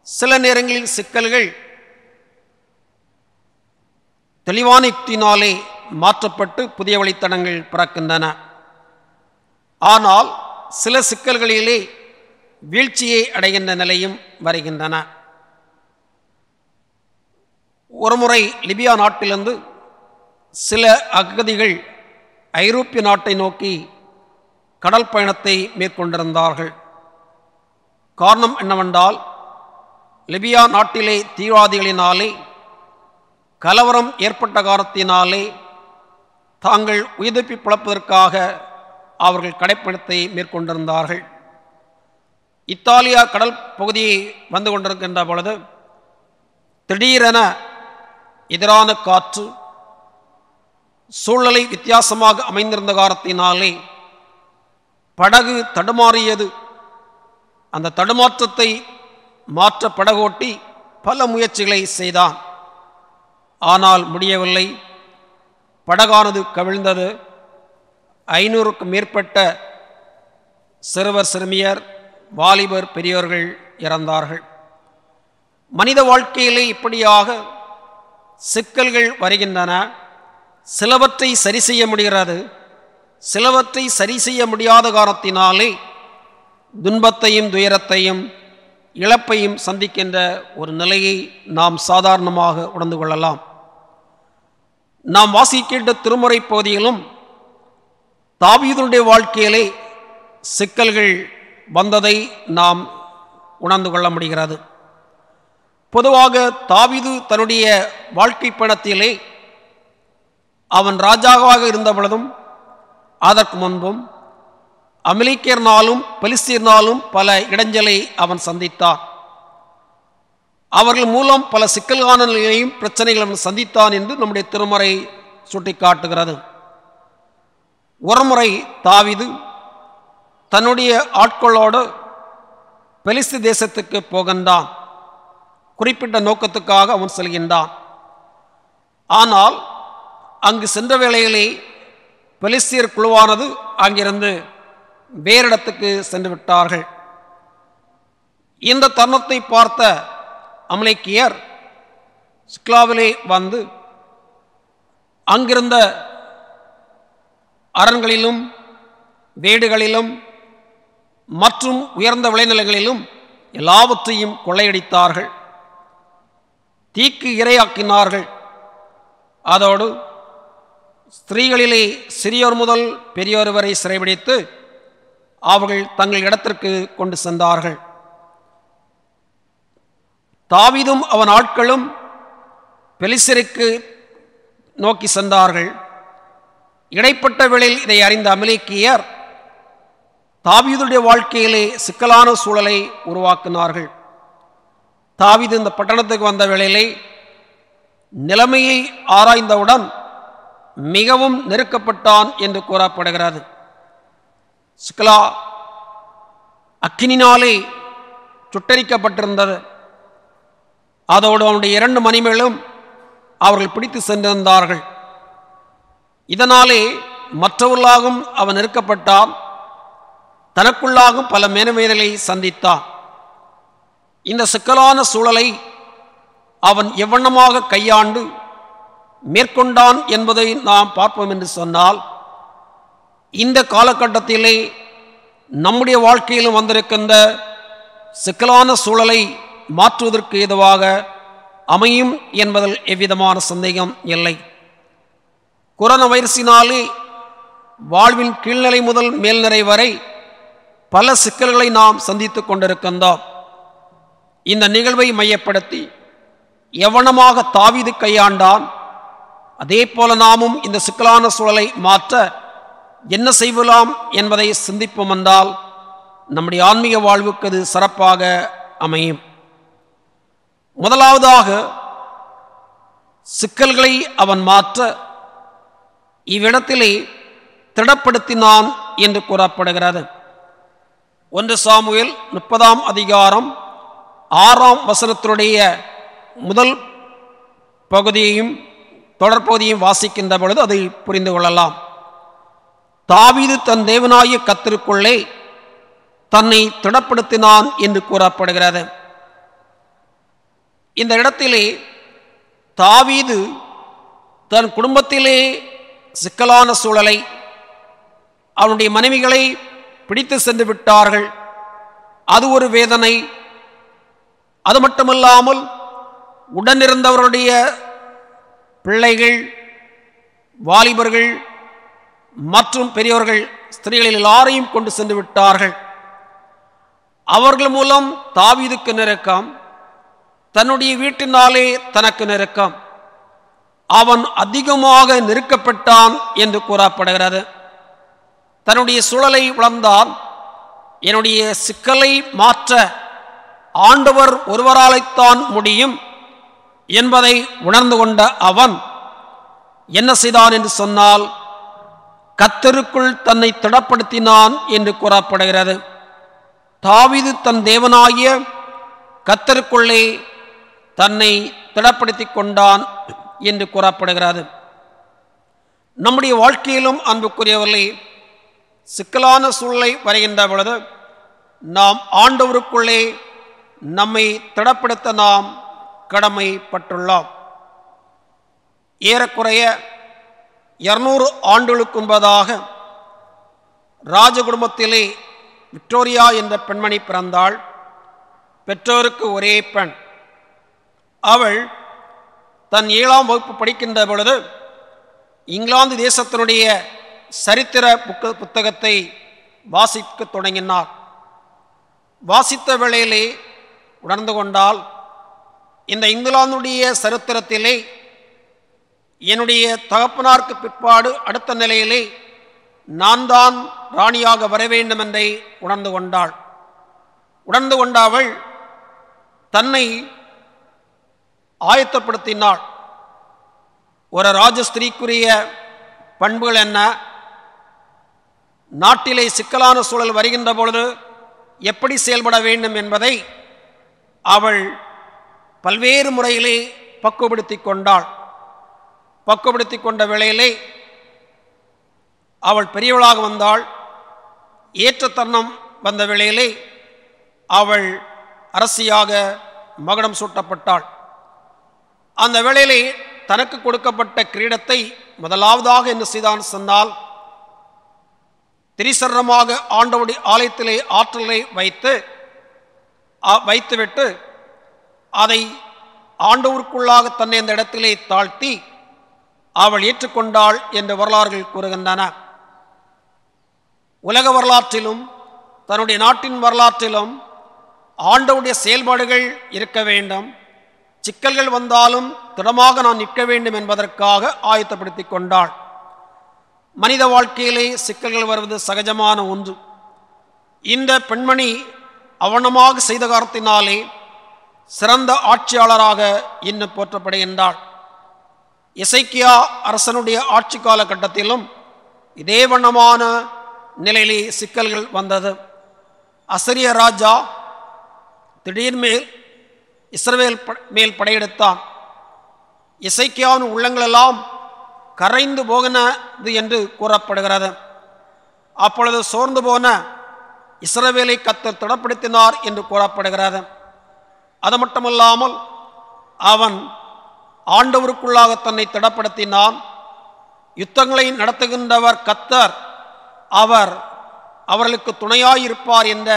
சில நேரங்களில் சிக்கல்கள் தெளிவான யுக்தியினாலே மாற்றப்பட்டு புதிய வழித்தடங்கள் பிறக்கின்றன. ஆனால் சில சிக்கல்களிலே வீழ்ச்சியை அடைகின்ற நிலையும் வருகின்றன. ஒருமுறை லிபியா நாட்டிலிருந்து சில அகதிகள் ஐரோப்பிய நாட்டை நோக்கி கடல் பயணத்தை மேற்கொண்டிருந்தார்கள். காரணம் என்னவென்றால், லிபியா நாட்டிலே தீவிரவாதிகளினாலே கலவரம் ஏற்பட்ட காரணத்தினாலே தாங்கள் உயிர்தப்பி பிழைப்பதற்காக அவர்கள் கடைப்பயணத்தை மேற்கொண்டிருந்தார்கள். இத்தாலியா கடல் பகுதியை வந்து கொண்டிருக்கின்ற பொழுது திடீரென எதிரான காற்று சூழ்நிலை வித்தியாசமாக அமைந்திருந்த காரணத்தினாலே படகு தடுமாறியது. அந்த தடுமாற்றத்தை மாற்ற படகோட்டி பல முயற்சிகளை செய்தான். ஆனால் முடியவில்லை. படகானது கவிழ்ந்தது. 500க்கும் மேற்பட்ட சிறுவர் சிறுமியர், வாலிபர், பெரியோர்கள் இறந்தார்கள். மனித வாழ்க்கையிலே இப்படியாக சிக்கல்கள் வருகின்றன, சிலவற்றை சரி செய்ய முடிகிறது, சிலவற்றை சரி செய்ய முடியாத காரணத்தினாலே துன்பத்தையும் துயரத்தையும் இழப்பையும் சந்திக்கின்ற ஒரு நிலையை நாம் சாதாரணமாக உணர்ந்து கொள்ளலாம். நாம் வாசிக்கின்ற திருமுறை பகுதியிலும் தாவீதுடைய வாழ்க்கையிலே சிக்கல்கள் வந்ததை நாம் உணர்ந்து கொள்ள முடிகிறது. பொதுவாக தாவீது தன்னுடைய வாழ்க்கை பயணத்திலே அவன் ராஜாவாக இருந்த பொழுதும் அதற்கு முன்பும் அமலேக்கியர்னாலும் பெலிஸ்தியர்னாலும் பல இடைஞ்சலை அவன் சந்தித்தான். அவர்கள் மூலம் பல சிக்கல்கான நிலையையும் பிரச்சனைகளும் சந்தித்தான் என்று நம்முடைய திருமறை சுட்டிக்காட்டுகிறது. ஒருமுறை தாவீது தன்னுடைய ஆட்களோடு பெலிஸ்து தேசத்துக்கு போகின்றான். குறிப்பிட்ட நோக்கத்துக்காக அவன் செல்கின்றான். ஆனால் அங்கு சென்ற வேளையிலே பெலிஸ்தியர் குழுவானது அங்கிருந்து வேறிடத்துக்கு சென்று விட்டார்கள். இந்த தருணத்தை பார்த்த அமலேக்கியர் சிக்லாவிலே வந்து அங்கிருந்த அரண்களிலும் வீடுகளிலும் மற்றும் உயர்ந்த விளைநிலங்களிலும் எல்லாவற்றையும் கொள்ளையடித்தார்கள், தீக்கு இரையாக்கினார்கள். அதோடு ஸ்திரீகளிலே சிறியோர் முதல் பெரியோர் வரை சிறைபிடித்து அவர்கள் தங்கள் இடத்திற்கு கொண்டு சென்றார்கள். தாவீதும் அவன் ஆட்களும் பெலிஸ்தருக்கு நோக்கி சென்றார்கள். இடைப்பட்ட வேளையில் இதை அறிந்த அமலேக்கியர் தாவீதுடைய வாழ்க்கையிலே சிக்கலான சூழலை உருவாக்கினார்கள். தாவீது இந்த பட்டணத்துக்கு வந்த வேளையிலே நிலைமையை ஆராய்ந்தவுடன் மிகவும் நெருக்கப்பட்டான் என்று கூறப்படுகிறது. சிக்லா அக்கினினாலே சுட்டரிக்கப்பட்டிருந்தது. அதோடு அவனுடைய 2 மணிமேலும் அவர்கள் பிடித்து சென்றிருந்தார்கள். இதனாலே மற்றவர்களாகவும் அவன் நெருக்கப்பட்டான், தனக்குள்ளாகவும் பல மேன்மைகளை சந்தித்தான். இந்த சிக்கலான சூழலை அவன் எவ்வண்ணமாக கையாண்டு மேற்கொண்டான் என்பதை நாம் பார்ப்போம் என்று சொன்னால், இந்த காலகட்டத்திலே நம்முடைய வாழ்க்கையிலும் வந்திருக்கின்ற சிக்கலான சூழலை மாற்றுவதற்கு ஏதுவாக அமையும் என்பதில் எவ்விதமான சந்தேகம் இல்லை. கொரோனா வைரஸினாலே வாழ்வின் கீழ்நிலை முதல் மேல்நிலை வரை பல சிக்கல்களை நாம் சந்தித்து கொண்டிருக்கின்றோம். இந்த நிகழ்வை மையப்படுத்தி எவனமாக தாவீது கையாண்டான், அதே போல நாமும் இந்த சிக்கலான சூழலை மாற்ற என்ன செய்யலாம் என்பதை சிந்திப்போம் என்றால் நம்முடைய ஆன்மீக வாழ்வுக்கு அது சிறப்பாக அமையும். முதலாவதாக சிக்கல்களை அவன் மாற்ற இவ்விடத்திலே திடப்படுத்தினான் என்று கூறப்படுகிறது. 1 சாமுவேல் 30ஆம் அதிகாரம் 6ஆம் வசனத்தினுடைய முதல் பகுதியையும் தொடர்பகுதியையும் வாசிக்கின்ற பொழுது அதை புரிந்து கொள்ளலாம். தாவீது தன் தேவனாகிய கர்த்தருக்குள்ளே தன்னை திடப்படுத்தினான் என்று கூறப்படுகிறது. இந்த இடத்திலே தாவீது தன் குடும்பத்திலே சிக்கலான சூழலை, அவனுடைய மனைவிகளை பிடித்து சென்று விட்டார்கள், அது ஒரு வேதனை. அது மட்டுமல்லாமல் உடனிருந்தவருடைய பிள்ளைகள், வாலிபர்கள் மற்றும் பெரியோர்கள், ஸ்திரீகளில் எல்லாரையும் கொண்டு சென்று விட்டார்கள். அவர்கள் மூலம் தாவீதுக்கு நெருக்கம், தன்னுடைய வீட்டினாலே தனக்கு நெருக்கம். அவன் அதிகமாக நெருக்கப்பட்டான் என்று கூறப்படுகிறது. தன்னுடைய சூழலை உணர்ந்தான். என்னுடைய சிக்கலை மாற்ற ஆண்டவர் ஒருவராலைத்தான் முடியும் என்பதை உணர்ந்து கொண்ட அவன் என்ன செய்தான் என்று சொன்னால், கர்த்தருக்குள் தன்னை திடப்படுத்தினான் என்று கூறப்படுகிறது. தாவீது தன் தேவனாகிய கர்த்தருக்குள்ளே தன்னை திடப்படுத்தி கொண்டான் என்று கூறப்படுகிறது. நம்முடைய வாழ்க்கையிலும் அன்புக்குரியவர்களே, சிக்கலான சூழலை வருகின்ற பொழுது நாம் ஆண்டவருக்குள்ளே நம்மை திடப்படுத்த நாம் கடமைப்பட்டுள்ளோம். ஏறக்குறைய 200 ஆண்டுகளுக்கு முன்பதாக ராஜ குடும்பத்திலே விக்டோரியா என்ற பெண்மணி பிறந்தாள். பெற்றோருக்கு ஒரே பெண். அவள் தன் 7ஆம் வகுப்பு படிக்கின்ற பொழுது இங்கிலாந்து தேசத்தினுடைய சரித்திர புத்தகத்தை வாசிக்க தொடங்கினார். வாசித்த வேளையிலே உணர்ந்து கொண்டால், இந்த இங்கிலாந்துடைய சரித்திரத்திலே என்னுடைய தகப்பனாருக்கு பிற்பாடு அடுத்த நிலையிலே நான் தான் ராணியாக வர வேண்டும் என்றை உணர்ந்து கொண்டாள். உணர்ந்து கொண்ட அவள் தன்னை ஆயத்தப்படுத்தினாள். ஒரு ராஜஸ்திரீக்குரிய பண்புகள் என்ன, நாட்டிலே சிக்கலான சூழல் வருகின்ற பொழுது எப்படி செயல்பட வேண்டும் என்பதை அவள் பல்வேறு முறையிலே பக்குவப்படுத்தி கொண்டாள். பக்குவப்படுத்தி கொண்ட வேளையிலே அவள் பெரியவளாக வந்தாள். ஏற்ற தருணம் வந்த வேளையிலே அவள் அரசியாக மகுடம் சூட்டப்பட்டாள். அந்த வேளையிலே தனக்கு கொடுக்கப்பட்ட கிரீடத்தை முதலாவதாக என்ன செய்தான் சொன்னால், திரிசரணமாக ஆண்டவருடைய ஆலயத்திலே ஆற்றலை வைத்துவிட்டு அதை ஆண்டவருக்குள்ளாக தன்னை அந்த இடத்திலே தாழ்த்தி அவள் ஏற்றுக்கொண்டாள் என்று வரலாறுகள் கூறுகின்றன. உலக வரலாற்றிலும் தன்னுடைய நாட்டின் வரலாற்றிலும் ஆண்டவருடைய செயல்பாடுகள் இருக்க வேண்டும். சிக்கல்கள் வந்தாலும் திடமாக நான் நிற்க வேண்டும் என்பதற்காக ஆயத்தப்படுத்தி கொண்டாள். மனித வாழ்க்கையிலே சிக்கல்கள் வருவது சகஜமான ஒன்று. இந்த பெண்மணி அவனமாக செய்த காரணத்தினாலே சிறந்த ஆட்சியாளராக இன்னும் போற்றப்படுகின்றாள். எசேக்கியா அரசனுடைய ஆட்சி காலகட்டத்திலும் இதே வண்ணமான நிலையிலே சிக்கல்கள் வந்தது. அசரிய ராஜா திடீர்மேல் இஸ்ரவேல் மேல் படையெடுத்தான். எசேக்கியாவின் உள்ளங்களெல்லாம் கரைந்து போகினது என்று கூறப்படுகிறது. அப்பொழுது சோர்ந்து போன இஸ்ரவேலை கர்த்தர் திடப்படுத்தினார் என்று கூறப்படுகிறது. அது மட்டுமல்லாமல் அவன் ஆண்டவருக்குள்ளாக தன்னை திடப்படுத்தினான். யுத்தங்களை நடத்துகின்றவர் கர்த்தர், அவர்களுக்கு துணையாயிருப்பார் என்ற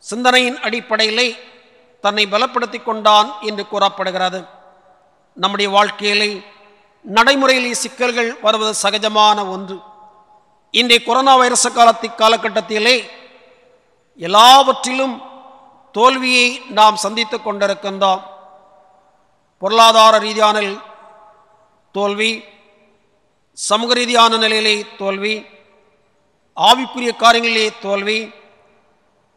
சிந்தனையின் அடிப்படையிலே தன்னை பலப்படுத்தி கொண்டான் என்று கூறப்படுகிறது. நம்முடைய வாழ்க்கையிலே நடைமுறையிலே சிக்கல்கள் வருவது சகஜமான ஒன்று. இன்றைய கொரோனா வைரஸ் காலகட்டத்திலே எல்லாவற்றிலும் தோல்வியை நாம் சந்தித்து கொண்டிருக்கின்றோம். பொருளாதார ரீதியான தோல்வி, சமூக ரீதியான நிலையிலே தோல்வி, ஆவிக்குரிய காரியங்களிலே தோல்வி,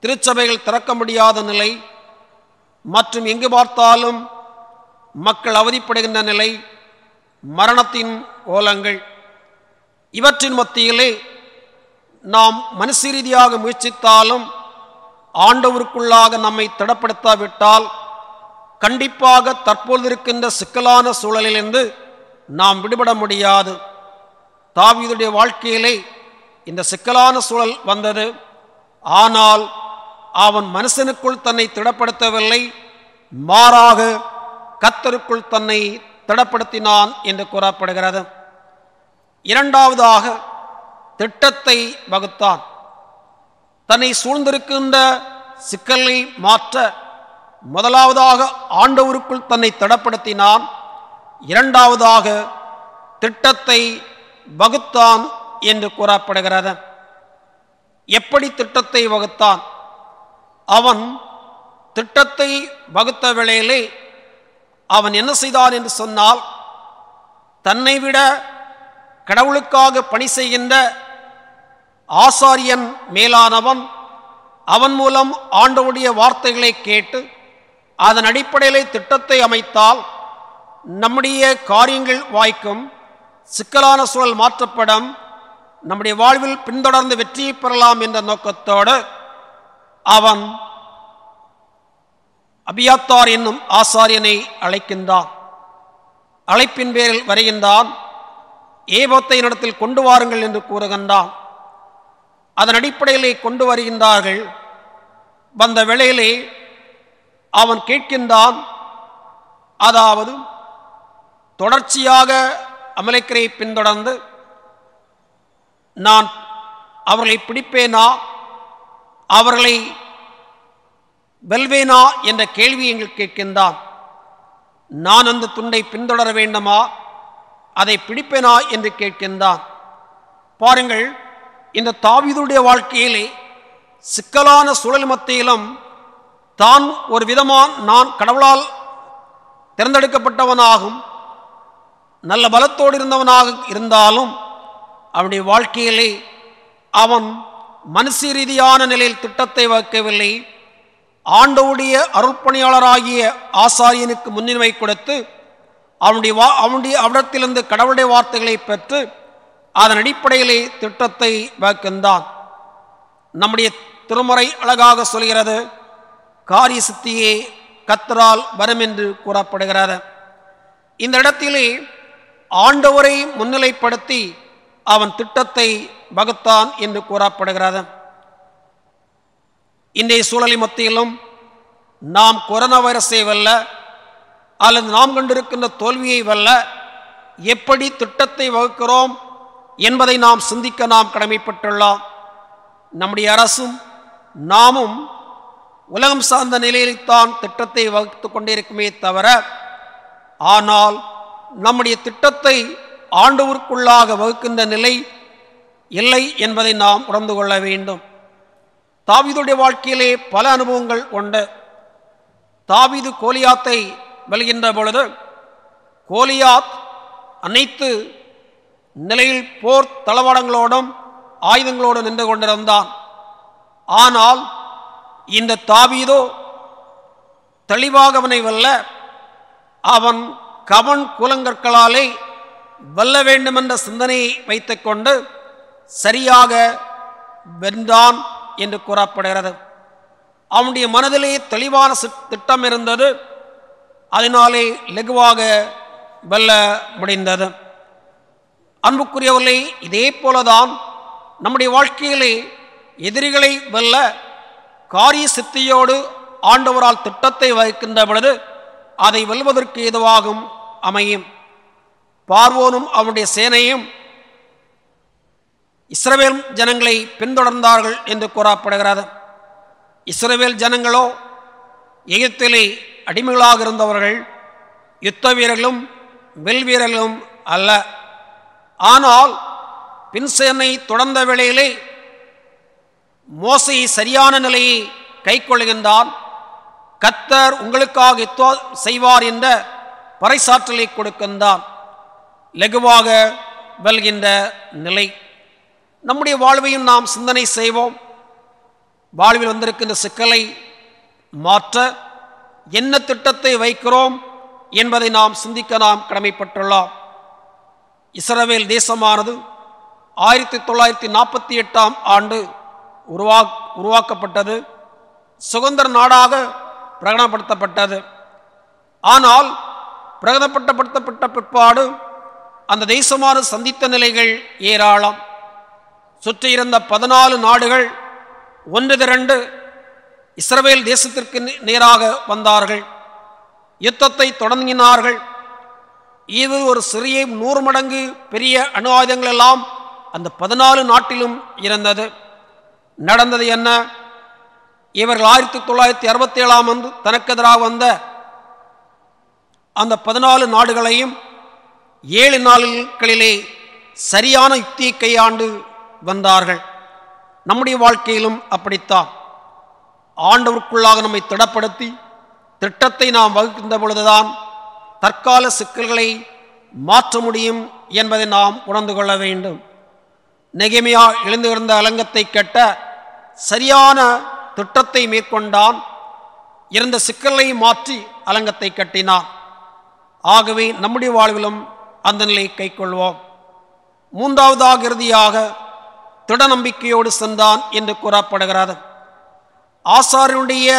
திருச்சபைகள் திறக்க முடியாத நிலை மற்றும் எங்கு பார்த்தாலும் மக்கள் அவதிப்படுகின்ற நிலை, மரணத்தின் ஓலங்கள், இவற்றின் மத்தியிலே நாம் மனுஷ ரீதியாக முயற்சித்தாலும் ஆண்டவருக்குள்ளாக நம்மை திடப்படுத்தாவிட்டால் கண்டிப்பாக தற்போது இருக்கின்ற சிக்கலான சூழலிலிருந்து நாம் விடுபட முடியாது. தாவீதுடைய வாழ்க்கையிலே இந்த சிக்கலான சூழல் வந்தது. ஆனால் அவன் மனுஷனுக்குள் தன்னை திடப்படுத்தவில்லை, மாறாக கர்த்தருக்குள் தன்னை திடப்படுத்தினான் என்று கூறப்படுகிறது. இரண்டாவதாக திட்டத்தை வகுத்தான். தன்னை சூழ்ந்திருக்கின்ற சிக்கலை மாற்ற முதலாவதாக ஆண்டவருக்குள் தன்னை திடப்படுத்தினான். இரண்டாவதாக திட்டத்தை வகுத்தான் என்று கூறப்படுகிறது. எப்படி திட்டத்தை வகுத்தான்? அவன் திட்டத்தை வகுத்த வேளையிலே அவன் என்ன செய்தான் என்று சொன்னால், தன்னை விட கடவுளுக்காக பணி செய்கின்ற ஆசாரியன் மேலானவன் அவன் மூலம் ஆண்டவருடைய வார்த்தைகளை கேட்டு அதன் அடிப்படையிலே திட்டத்தை அமைத்தால் நம்முடைய காரியங்கள் வாய்க்கும், சிக்கலான சூழல் மாற்றப்படும், நம்முடைய வாழ்வில் பின்தொடர்ந்து வெற்றியை பெறலாம் என்ற நோக்கத்தோடு அவன் அபியாத்தார் என்னும் ஆசாரியனை அழைக்கின்றான். அழைப்பின் பேரில் வருகின்றான். ஏபோத்தை இடத்தில் கொண்டு வாருங்கள் என்று கூறுகின்றான். அதன் அடிப்படையிலே கொண்டு வருகின்றார்கள். வந்த வேளையிலே அவன் கேட்கின்றான். அதாவது தொடர்ச்சியாக அமலேக்கரை பின்தொடர்ந்து நான் அவர்களை பிடிப்பேனா, அவர்களை வெல்வேனா என்ற கேள்வி எங்கள் கேட்கின்றான். நான் அந்த துண்டை பின்தொடர வேண்டுமா, அதை பிடிப்பேனா என்று கேட்கின்றான். பாருங்கள், இந்த தாவீதுடைய வாழ்க்கையிலே சிக்கலான சூழல் மத்தியிலும் தான் ஒரு விதமான நான் கடவுளால் தேர்ந்தெடுக்கப்பட்டவனாகும் நல்ல பலத்தோடு இருந்தவனாக இருந்தாலும் அவனுடைய வாழ்க்கையிலே அவன் மனுஷ ரீதியான நிலையில் திட்டத்தை வகுக்கவில்லை. ஆண்டவருடைய அருள்பணியாளராகிய ஆசாரியனுக்கு முன்னுரிமை கொடுத்து அவனுடைய அவரிடத்திலிருந்து கடவுளுடைய வார்த்தைகளை பெற்று அதன் அடிப்படையிலே திட்டத்தை வகுக்கின்றான். நம்முடைய திருமறை அழகாக சொல்கிறது, காரிய சித்தியே கர்த்தரால் வரும் என்று கூறப்படுகிறது. இந்த இடத்திலே ஆண்டவரை முன்னிலைப்படுத்தி அவன் திட்டத்தை வகுத்தான் என்று கூறப்படுகிறது. இன்றைய சூழலின் மத்தியிலும் நாம் கொரோனா வைரஸை வெல்ல அல்லது நாம் கண்டிருக்கின்ற தோல்வியை வெல்ல எப்படி திட்டத்தை வகுக்கிறோம் என்பதை நாம் சிந்திக்க நாம் கடமைப்பட்டுள்ளோம். நம்முடைய அரசும் நாமும் உலகம் சார்ந்த நிலையில்தான் திட்டத்தை வகுத்து கொண்டிருக்குமே தவிர, ஆனால் நம்முடைய திட்டத்தை ஆண்டவருக்குள்ளாக வகுக்கின்ற நிலை இல்லை என்பதை நாம் உணர்ந்து கொள்ள வேண்டும். தாவீதுடைய வாழ்க்கையிலே பல அனுபவங்கள் உண்டு. தாவீது கோலியாத்தை வெல்கின்ற பொழுது கோலியாத் அனைத்து நிலையில் போர் தளவாடங்களோடும் ஆயுதங்களோடு நின்று கொண்டிருந்தான். ஆனால் இந்த தாவீதோ தெளிவாக அவனை வெல்ல அவன் கவன் கூலங்கற்களாலே வெல்ல வேண்டுமென்ற சிந்தனையை வைத்துக்கொண்டு சரியாக வென்றான் என்று கூறப்படுகிறது. அவனுடைய மனதிலே தெளிவான திட்டம் இருந்தது, அதனாலே லகுவாக வெல்ல முடிந்தது. அன்புக்குரியவர்களே, இதே போலதான் நம்முடைய வாழ்க்கையிலே எதிரிகளை வெல்ல காரிய சித்தியோடு ஆண்டவரால் திட்டத்தை வகிக்கின்ற பொழுது அதை வெல்வதற்கு ஏதுவாகும் அமையும். பார்வோனும் அவனுடைய சேனையும் இஸ்ரவேல் ஜனங்களை பின்தொடர்ந்தார்கள் என்று கூறப்படுகிறது. இஸ்ரவேல் ஜனங்களோ எகிப்திலே அடிமைகளாக இருந்தவர்கள், யுத்த வீரர்களும் வில் வீரர்களும் அல்ல. ஆனால் பின் சேனை தொடர்ந்த வேளையிலே மோசே சரியான நிலையை கை கொள்கின்றான். கர்த்தர் உங்களுக்காக யுத்தம் செய்வார் என்ற பறைசாற்றலை கொடுக்கின்றான். லகுவாக வெல்கின்ற நிலை. நம்முடைய வாழ்வையும் நாம் சிந்தனை செய்வோம். வாழ்வில் வந்திருக்கின்ற சிக்கலை மாற்ற என்ன திட்டத்தை வைக்கிறோம் என்பதை நாம் சிந்திக்க நாம் கடமைப்பட்டுள்ளோம். இஸ்ரவேல் தேசமானது 1948 ஆண்டு உருவாக்கப்பட்டது. சுதந்திர நாடாக பிரகடனப்படுத்தப்பட்டது. ஆனால் பிரகடனப்படுத்தப்பட்ட பிற்பாடு அந்த தேசமானது சந்தித்த நிலைகள் ஏராளம். சுற்றியிருந்த 14 நாடுகள் ஒன்று திரண்டு இஸ்ரவேல் தேசத்திற்கு நேராக வந்தார்கள். யுத்தத்தை தொடங்கினார்கள். இது ஒரு சிறிய 100 மடங்கு பெரிய அணு ஆயுதங்கள் எல்லாம் அந்த 14 நாட்டிலும் இருந்தது. நடந்தது என்ன? இவர்கள் 1967 தனக்கு எதிராக வந்த அந்த 14 நாடுகளையும் 7 நாட்களிலே சரியான யுக்தியை கையாண்டு வந்தார்கள். நம்முடைய வாழ்க்கையிலும் அப்படித்தான். ஆண்டவருக்குள்ளாக நம்மை திடப்படுத்தி திட்டத்தை நாம் வகுக்கின்ற பொழுதுதான் தற்கால சிக்கல்களை மாற்ற முடியும் என்பதை நாம் உணர்ந்து கொள்ள வேண்டும். நெகேமியா எழுந்திருந்த அலங்கத்தை கட்ட சரியான திட்டத்தை மேற்கொண்டான். இருந்த சிக்கலை மாற்றி அலங்கத்தை கட்டினான். ஆகவே நம்முடைய வாழ்விலும் அந்த நிலையை கைக்கொள்வோம். மூன்றாவதாக இறுதியாக திட நம்பிக்கையோடு சென்றான் என்று கூறப்படுகிறது. ஆசாரியனுடைய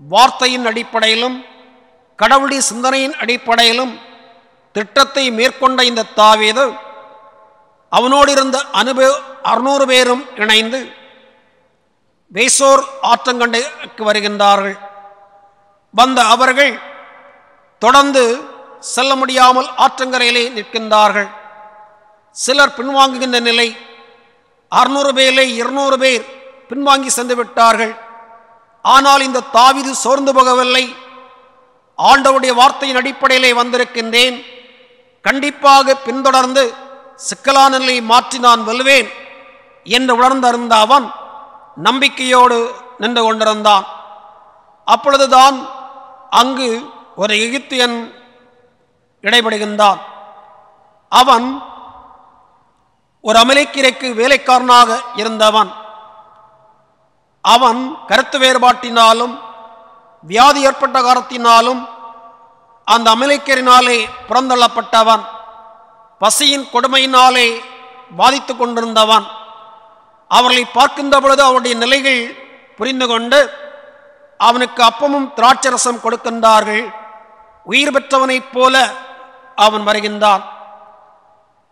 வார்த்தையின் அடிப்படையிலும் கடவுளுடைய சிந்தனையின் அடிப்படையிலும் திட்டத்தை மேற்கொண்ட இந்த தாவீது அவனோடு இருந்த 600 பேரும் இணைந்து பேசோர் ஆற்றங்கண்டைக்கு வருகின்றார்கள். வந்த அவர்கள் தொடர்ந்து செல்ல முடியாமல் ஆற்றங்கரையிலே நிற்கின்றார்கள். சிலர் பின்வாங்குகின்ற நிலை. 600 பேரிலே 200 பேர் பின்வாங்கி சென்று விட்டார்கள். ஆனால் இந்த தாவீது சோர்ந்து போகவில்லை. ஆண்டவருடைய வார்த்தையின் அடிப்படையிலே வந்திருக்கின்றேன், கண்டிப்பாக பின்தொடர்ந்து சிக்கலான நிலையை மாற்றி நான் வெல்வேன் என்று உணர்ந்திருந்த அவன் நம்பிக்கையோடு நின்று கொண்டிருந்தான். அப்பொழுதுதான் அங்கு ஒரு எகிப்தியன் இடைபடுகின்றான். அவன் ஒரு அமலேக்கியருக்கு வேலைக்காரனாக இருந்தவன். அவன் கருத்து வேறுபாட்டினாலும் வியாதி ஏற்பட்ட காரணத்தினாலும் அந்த அமலேக்கியரினாலே புறந்தள்ளப்பட்டவன். பசியின் கொடுமையினாலே பாதித்து கொண்டிருந்தவன். அவர்களை பார்க்கின்ற பொழுது அவருடைய நிலைகள் புரிந்து கொண்டு அவனுக்கு அப்பமும் திராட்சரசம் கொடுக்கின்றார்கள். உயிர் பெற்றவனைப் போல அவன் வருகின்றான்.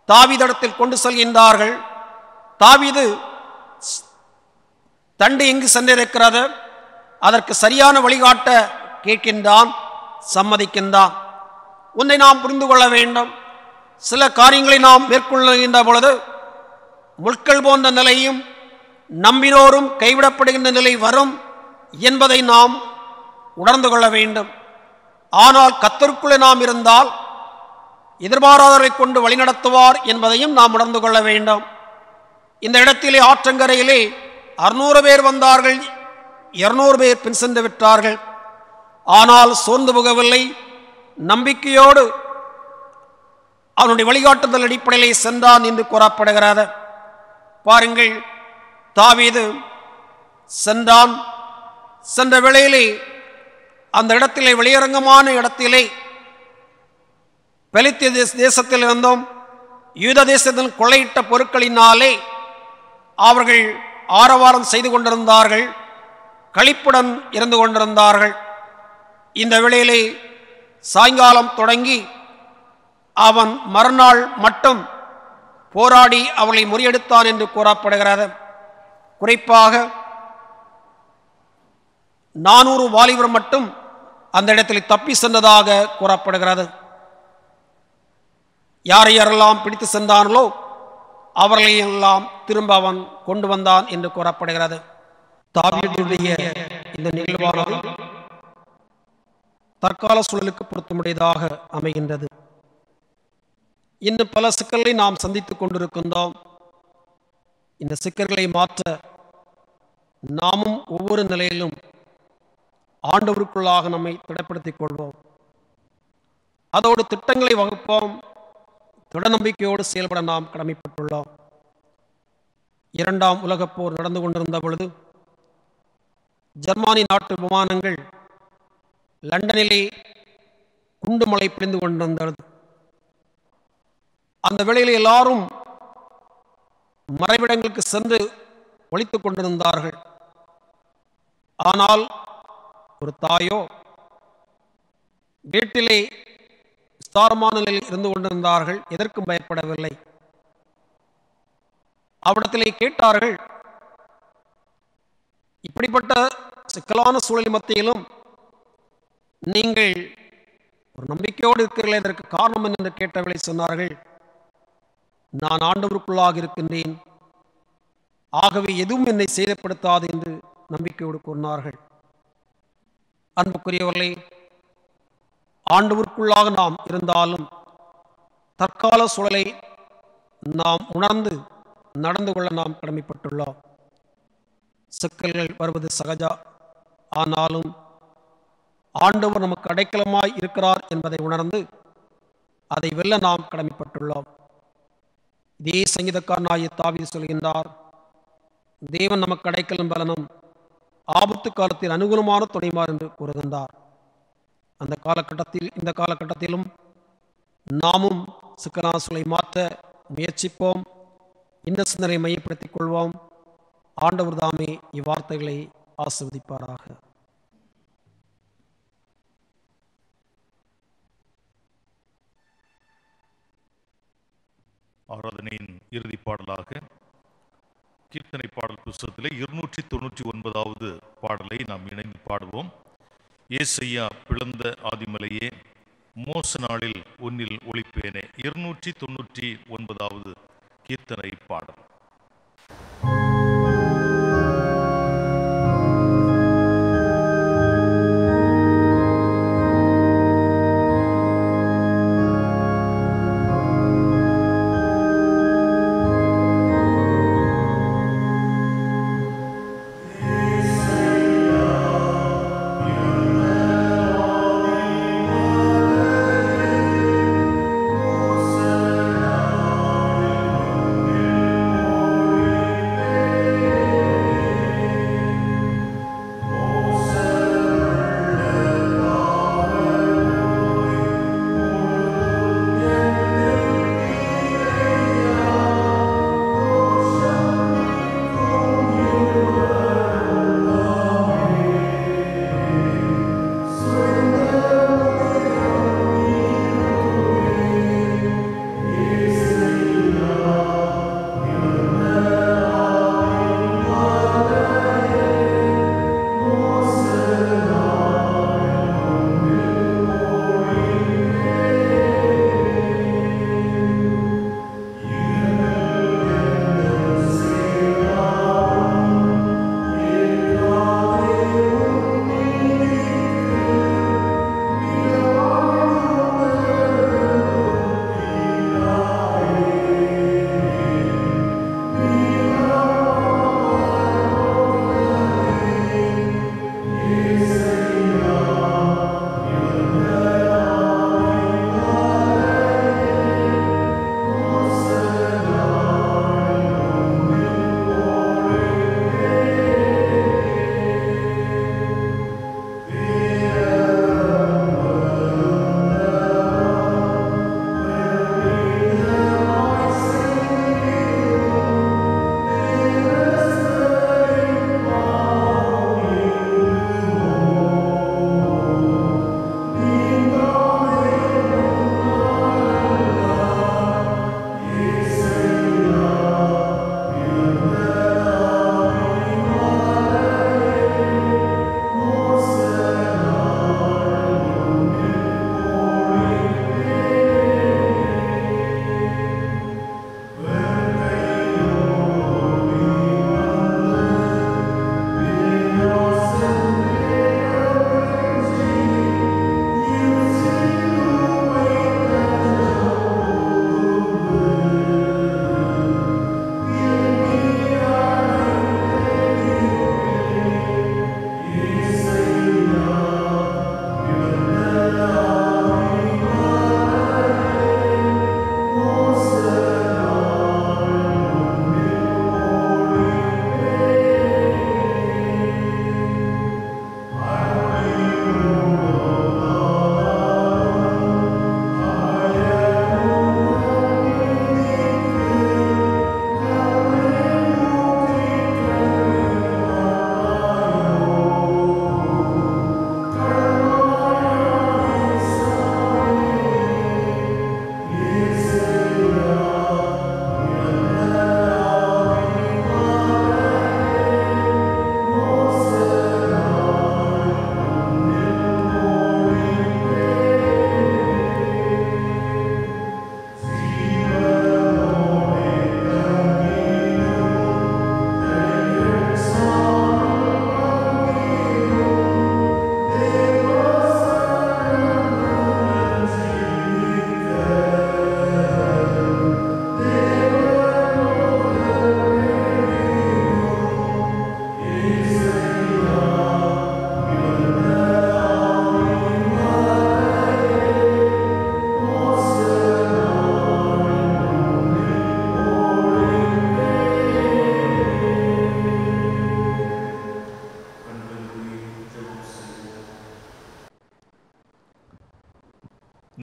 தாவீதிடத்தில் கொண்டு செல்கின்றார்கள். தாவீது தண்டு எங்கு சென்றிருக்கிறது, அதற்கு சரியான வழிகாட்ட கேட்கின்றான், சம்மதிக்கின்றான். ஒன்றை நாம் புரிந்து கொள்ள வேண்டும். சில காரியங்களை நாம் மேற்கொள்கின்ற பொழுது முட்கள் போன்ற நிலையும் நம்பினோரும் கைவிடப்படுகின்ற நிலை வரும் என்பதை நாம் உணர்ந்து கொள்ள வேண்டும். ஆனால் கர்த்தருக்குள்ளே நாம் இருந்தால் எதிர்பாராதவரை கொண்டு வழிநடத்துவார் என்பதையும் நாம் உணர்ந்து கொள்ள வேண்டும். இந்த இடத்திலே ஆற்றங்கரையிலே 600 பேர் வந்தார்கள், 200 பேர் பின் சென்று விட்டார்கள். ஆனால் சோர்ந்து போகவில்லை. நம்பிக்கையோடு அவனுடைய வழிகாட்டுதல் அடிப்படையிலே சென்றான் என்று கூறப்படுகிறது. பாருங்கள், தாவீது சென்றான். சென்ற வேளையிலே அந்த இடத்திலே வெளியரங்கமான இடத்திலே பெலிஸ்திய தேசத்தில் இருந்தும் யூத தேசத்தில் கொள்ளையிட்ட பொருட்களினாலே அவர்கள் ஆரவாரம் செய்து கொண்டிருந்தார்கள், களிப்புடன் இருந்து கொண்டிருந்தார்கள். இந்த வேளையிலே சாயங்காலம் தொடங்கி அவன் மறுநாள் மட்டும் போராடி அவளை முறியெடுத்தான் என்று கூறப்படுகிறது. குறிப்பாக 400 வாலிபர் மட்டும் அந்த இடத்தில் தப்பி சென்றதாக கூறப்படுகிறது. யாரை யாரெல்லாம் பிடித்து சென்றார்களோ அவர்களையெல்லாம் திரும்ப அவன் கொண்டு வந்தான் என்று கூறப்படுகிறது. தாவீதுடைய இந்த நிகழ்வானது தற்கால சூழலுக்கு பொருத்தமுடையதாக அமைகின்றது. இன்னும் பல சிக்கல்களை நாம் சந்தித்துக் கொண்டிருக்கின்றோம். இந்த சிக்கல்களை மாற்ற நாமும் ஒவ்வொரு நிலையிலும் ஆண்டவருக்குள்ளாக நம்மை திடப்படுத்திக் கொள்வோம். அதோடு திட்டங்களை வகுப்போம். திட நம்பிக்கையோடு செயல்பட நாம் கடமைப்பட்டுள்ளோம். 2ஆம் உலகப் போர் நடந்து கொண்டிருந்த பொழுது ஜெர்மானி நாட்டு விமானங்கள் லண்டனிலே குண்டுமழை பிடிந்து கொண்டிருந்தது. அந்த வேளையில் எல்லாரும் மறைவிடங்களுக்கு சென்று ஒளித்துக் கொண்டிருந்தார்கள். ஆனால் ஒரு தாயோ வீட்டிலே விஸ்தாரமான நிலையில் இருந்து கொண்டிருந்தார்கள். எதற்கும் பயப்படவில்லை. அவ்விடத்திலே கேட்டார்கள், இப்படிப்பட்ட சிக்கலான சூழல் மத்தியிலும் நீங்கள் ஒரு நம்பிக்கையோடு இருக்கிறீர்கள், இதற்கு காரணம் என்று கேட்டவர்களை சொன்னார்கள், நான் ஆண்டவருக்குள்ளாக இருக்கின்றேன், ஆகவே எதுவும் என்னை சேதப்படுத்தாது என்று நம்பிக்கையோடு கூறினார்கள். அன்புக்குரியவர்களே, ஆண்டவருக்குள்ளாக நாம் இருந்தாலும் தற்கால சூழலை நாம் உணர்ந்து நடந்து கொள்ள நாம் கடமைப்பட்டுள்ளோம். சிக்கல்கள் வருவது சகஜா. ஆனாலும் ஆண்டவர் நமக்கு அடைக்கலமாய் இருக்கிறார் என்பதை உணர்ந்து அதை வெல்ல நாம் கடமைப்பட்டுள்ளோம். இதே சங்கீதக்காரனாகிய தாவீது சொல்கின்றார், தேவன் நமக்கு அடைக்கலும் பலனும் ஆபத்து காலத்தில் அனுகூலமான துணைமார் என்று கூறுகின்றார். அந்த காலகட்டத்தில் இந்த காலகட்டத்திலும் நாமும் சிக்கலான சூழலை மாற்ற முயற்சிப்போம். இந்த சிந்தனை மையப்படுத்திக் கொள்வோம். ஆண்டவர் தாமே இவ்வார்த்தைகளை ஆசீர்வதிப்பாராக. ஆராதனையின் இறுதி பாடலாக கீர்த்தனை பாடல் புஸ்தகத்திலே 299வது பாடலை நாம் இணைந்து பாடுவோம். ஏசையா பிளந்த ஆதிமலையே மோச நாளில் உன்னில் ஒளிப்பேனே. 299வது கீர்த்தனை பாடல்.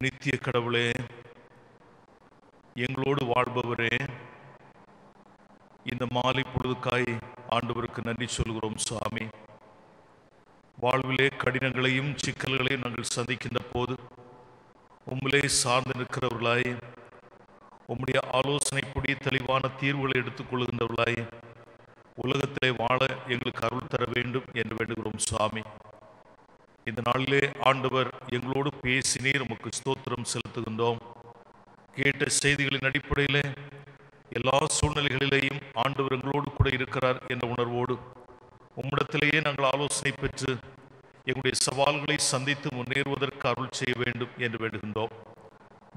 நித்திய கடவுளே, எங்களோடு வாழ்பவரே, இந்த மாலை பொழுதுக்காய் ஆண்டவருக்கு நன்றி சொல்கிறோம் சுவாமி. வாழ்விலே கடினங்களையும் சிக்கல்களையும் நாங்கள் சந்திக்கின்ற போது உம்மிலே சார்ந்து நிற்கிறவர்களாய், உம்முடைய ஆலோசனைப்படி தெளிவான தீர்வுகளை எடுத்துக் கொள்கின்றவர்களாய் உலகத்திலே வாழ எங்களுக்கு அருள் தர வேண்டும் என்று வேண்டுகிறோம் சுவாமி. இந்த நாளிலே ஆண்டவர் எங்களோடு பேசினீர், உமக்கு ஸ்தோத்திரம் செலுத்துகின்றோம். கேட்ட செய்திகளின் அடிப்படையிலே எல்லா சூழ்நிலைகளிலேயும் ஆண்டவர் எங்களோடு கூட இருக்கிறார் என்ற உணர்வோடு உம்மிடத்திலேயே நாங்கள் ஆலோசனை பெற்று எங்களுடைய சவால்களை சந்தித்து முன்னேறுவதற்கு அருள் செய்ய வேண்டும் என்று வேண்டுகின்றோம்.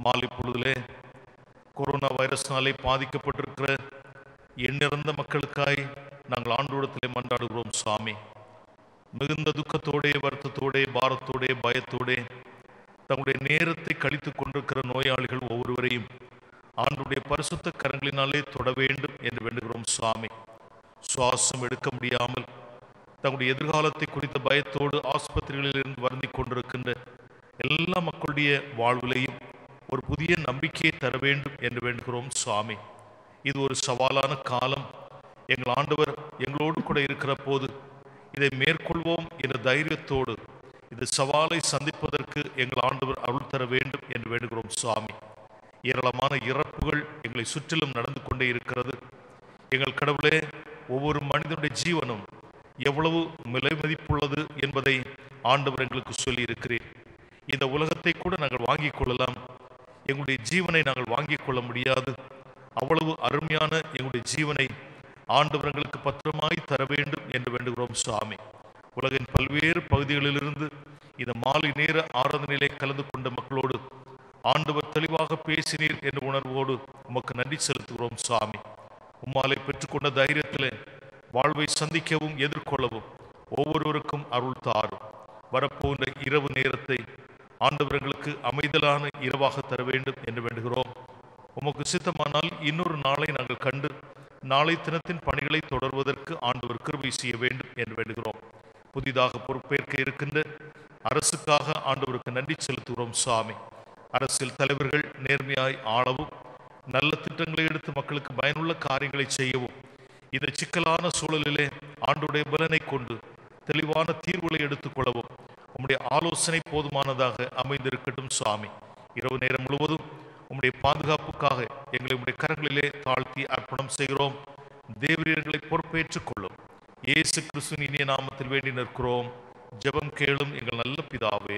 மாலை பொழுதிலே கொரோனா வைரஸ்னாலே பாதிக்கப்பட்டிருக்கிற எண்ணிறந்த மக்களுக்காய் நாங்கள் ஆண்டவரிடத்திலே மன்றாடுகிறோம். சுவாமி, மிகுந்த துக்கத்தோடே, வருத்தத்தோடே, பாரத்தோடே, பயத்தோடே தங்களுடைய நேரத்தை கழித்து கொண்டிருக்கிற நோயாளிகள் ஒவ்வொருவரையும் ஆண்டவருடைய பரிசுத்த கரங்களினாலே தொட வேண்டும் என்று வேண்டுகிறோம். சுவாமி, சுவாசம் எடுக்க முடியாமல் தங்களுடைய எதிர்காலத்தை குறித்த பயத்தோடு ஆஸ்பத்திரிகளில் இருந்து வருந்திக் கொண்டிருக்கின்ற எல்லா மக்களுடைய வாழ்விலையும் ஒரு புதிய நம்பிக்கையை தர வேண்டும் என்று வேண்டுகிறோம். சுவாமி, இது ஒரு சவாலான காலம். எங்கள் ஆண்டவர் எங்களோடு கூட இருக்கிற போது இதை மேற்கொள்வோம் என்ற தைரியத்தோடு இந்த சவாலை சந்திப்பதற்கு எங்கள் ஆண்டவர் அருள் தர வேண்டும் என்று வேண்டுகிறோம். சுவாமி, ஏராளமான இறப்புகள் எங்களை சுற்றிலும் நடந்து கொண்டே இருக்கிறது. எங்கள் கடவுளே, ஒவ்வொரு மனிதனுடைய ஜீவனும் எவ்வளவு விலை மதிப்புள்ளது என்பதை ஆண்டவர் எங்களுக்கு சொல்லி இருக்கிறேன். இந்த உலகத்தை கூட நாங்கள் வாங்கிக் கொள்ளலாம், எங்களுடைய ஜீவனை நாங்கள் வாங்கிக் கொள்ள முடியாது. அவ்வளவு அருமையான எங்களுடைய ஜீவனை ஆண்டவர் எங்களுக்கு பத்திரமாய் தர வேண்டும் என்று வேண்டுகிறோம். சுவாமி, உலகின் பல்வேறு பகுதிகளிலிருந்து இந்த மாலை நேர ஆராதனையிலே கலந்து கொண்ட மக்களோடு ஆண்டவர் தெளிவாக பேசினீர் என்ற உணர்வோடு உமக்கு நன்றி செலுத்துகிறோம். சுவாமி, உம்மாலை பெற்றுக்கொண்ட தைரியத்திலே வாழ்வை சந்திக்கவும் எதிர்கொள்ளவும் ஒவ்வொருவருக்கும் அருள் தாரும். வரப்போன்ற இரவு நேரத்தை ஆண்டவர்களுக்கு அமைதலான இரவாக தர வேண்டும் என்று வேண்டுகிறோம். உமக்கு சித்தமானால் இன்னொரு நாளை நாங்கள் கண்டு நாளை தினத்தின் பணிகளை தொடர்வதற்கு ஆண்டவர் கிருபை செய்ய வேண்டும் என்று வேண்டுகிறோம். புதிதாக பொறுப்பேற்க இருக்கின்ற அரசுக்காக ஆண்டவருக்கு நன்றி செலுத்துகிறோம். சுவாமி, அரசியல் தலைவர்கள் நேர்மையாய் ஆளவும் நல்ல திட்டங்களை எடுத்து மக்களுக்கு பயனுள்ள காரியங்களை செய்யவும் இந்த சிக்கலான சூழலிலே ஆண்டவருடைய பலனை கொண்டு தெளிவான தீர்வுகளை எடுத்துக்கொள்ளவும் உம்முடைய ஆலோசனை போதுமானதாக அமைந்திருக்கட்டும். சுவாமி, இரவு நேரம் முழுவதும் உம்முடைய பாதுகாப்புக்காக எங்களை உம்முடைய கரங்களிலே தாழ்த்தி அர்ப்பணம் செய்கிறோம். தேவரீரங்களை பொறுப்பேற்றுக் கொள்ளும். இயேசு கிறிஸ்துவின் இனிய நாமத்தில் வேண்டி நிற்கிறோம். ஜெபம் கேளும் எங்கள் நல்ல பிதாவே.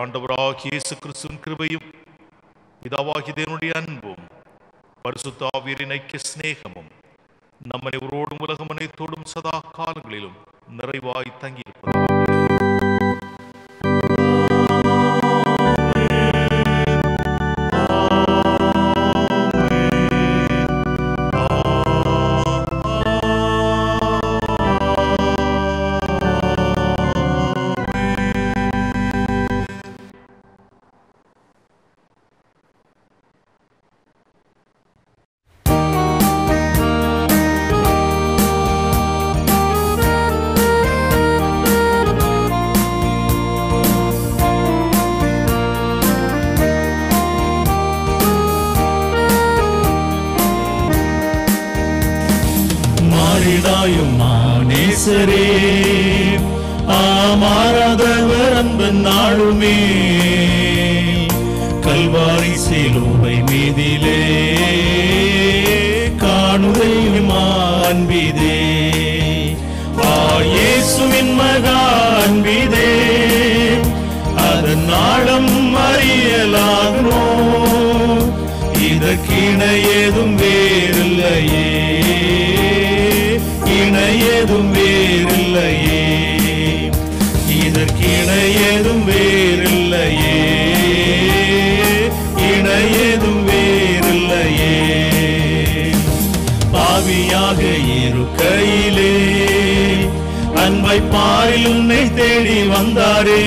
ஆண்டவராகிய இயேசு கிறிஸ்துவின் கிருபையும் பிதாவாகிய தேவனுடைய அன்பும் பரிசுத்த ஆவியரின் ஐக்கிய சிநேகமும் நம்ம அனைவரோடும் உலகம் அனைத்தோடும் சதா காலங்களிலும் நிறைவாய் தங்கியிருப்பதாக. நேசரே மாறாதவர் அன்பன் நாளுமே கல்வாரி சிலுவை மீதிலே காணுதையும் அன்பிதே இயேசுவின் மகா அன்பிதே அதன் நாளம் அறியலாகுமோ இதற்கிண ஏதும் வேறில்லையே இணையதும் வேறில்லையே இதற்கிண ஏதும் வேறில்லையே இணையதும் வேறில்லையே பாவியாக இருக்கையிலே அன்பை பாரில் உன்னை தேடி வந்தாரே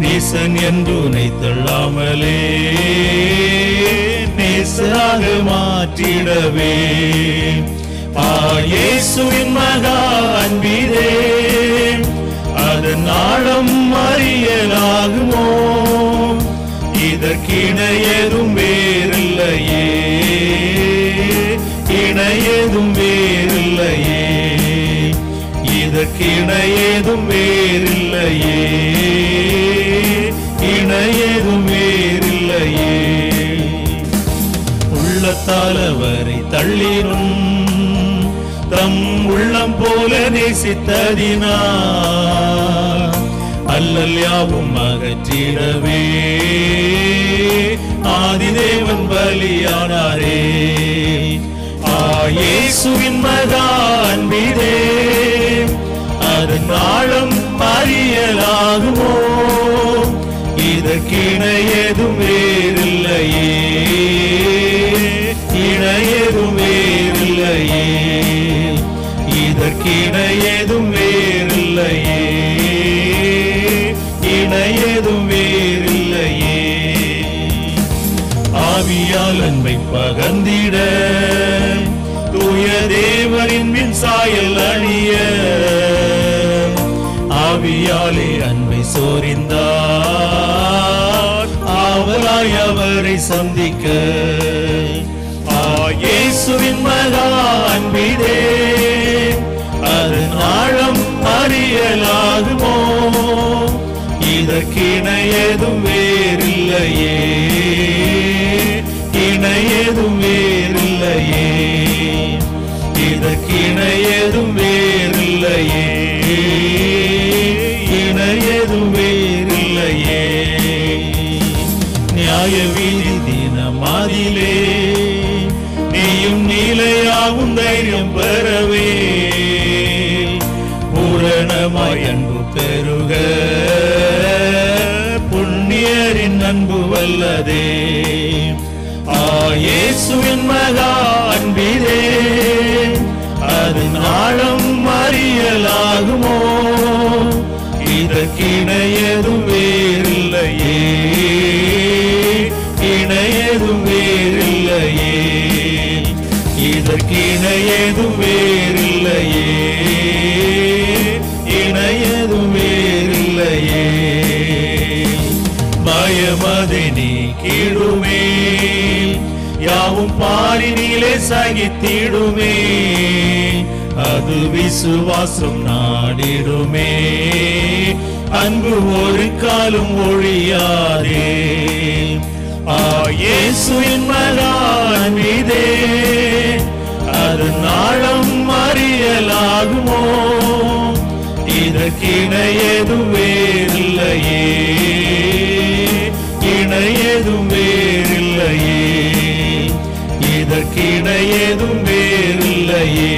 நேசன் என்று உன்னை தள்ளாமலே நேசராக மாற்றிடவே இயேசுவின் மகா அன்பிலே அதன் ஆழம் அறியலாகுமோ? இதற்கிணையதும் வேறில்லையே, இணையதும் வேறில்லையே, இதற்கிணையதும் வேறில்லையே, இணையதும் வேறில்லையே. உள்ளத்தால் அவரை தள்ளினும் தம் உள்ளம் போல நேசித்ததினார் அல்லல் யாவும் அகற்றிடவே ஆதிதேவன் பலியானாரே. இயேசுவின் மகா அன்பிலே அதன் ஆழம் அறியலாகுமோ? இதற்கிணையதும் வேறில்லையே, இணையதும் வேறில்லையே, இதற்கிணையதும் வேறில்லையே, இணையதும் வேறில்லையே. ஆவியால் அன்பை பகர்ந்திட தூய தேவரின் மின் சாயல் அணிய ஆவியாலே அன்பை சோரிந்தார் ஆவலாய் அவரை சந்திக்க. இயேசுவின் மகா அன்பிலே அதன் ஆழம் அறியலாகுமோ? இதற்கிணையதும் வேறில்லையே, இணையதும் வேறில்லையே, இதற்கிணையதும் வேறில்லையே, இணையதும் வேறில்லையே. நியாய வீதி தினமாதிலே நீயும் நீலையாகும் தைரியம் பெறவே பூரணமாய் அன்பு பெருக புண்ணியரின் அன்பு வல்லதே. இயேசுவின் மகா அன்பிலே அதன் ஆழம் அறியலாகுமோ? இதற்கிணையதும் வேறில்லையே, இணையதும் வேறில்லையே, இதற்கிணையதும் வேறில்லையே, இணையதும் வேறில்லையே. பயமதை நீக்கிடுமே யாவும் பாரினிலே சகித்திடுமே அது விசுவாசம் நாடிடுமே அன்பு ஒரு காலும் ஒழியாதே. இயேசுவின் மகா அன்பிலே அதன் ஆழம் அறியலாகுமோ? இதற்கிணையதும் வேறில்லையே, இணையதும் வேறில்லையே, இதற்கிணையதும் வேறில்லையே,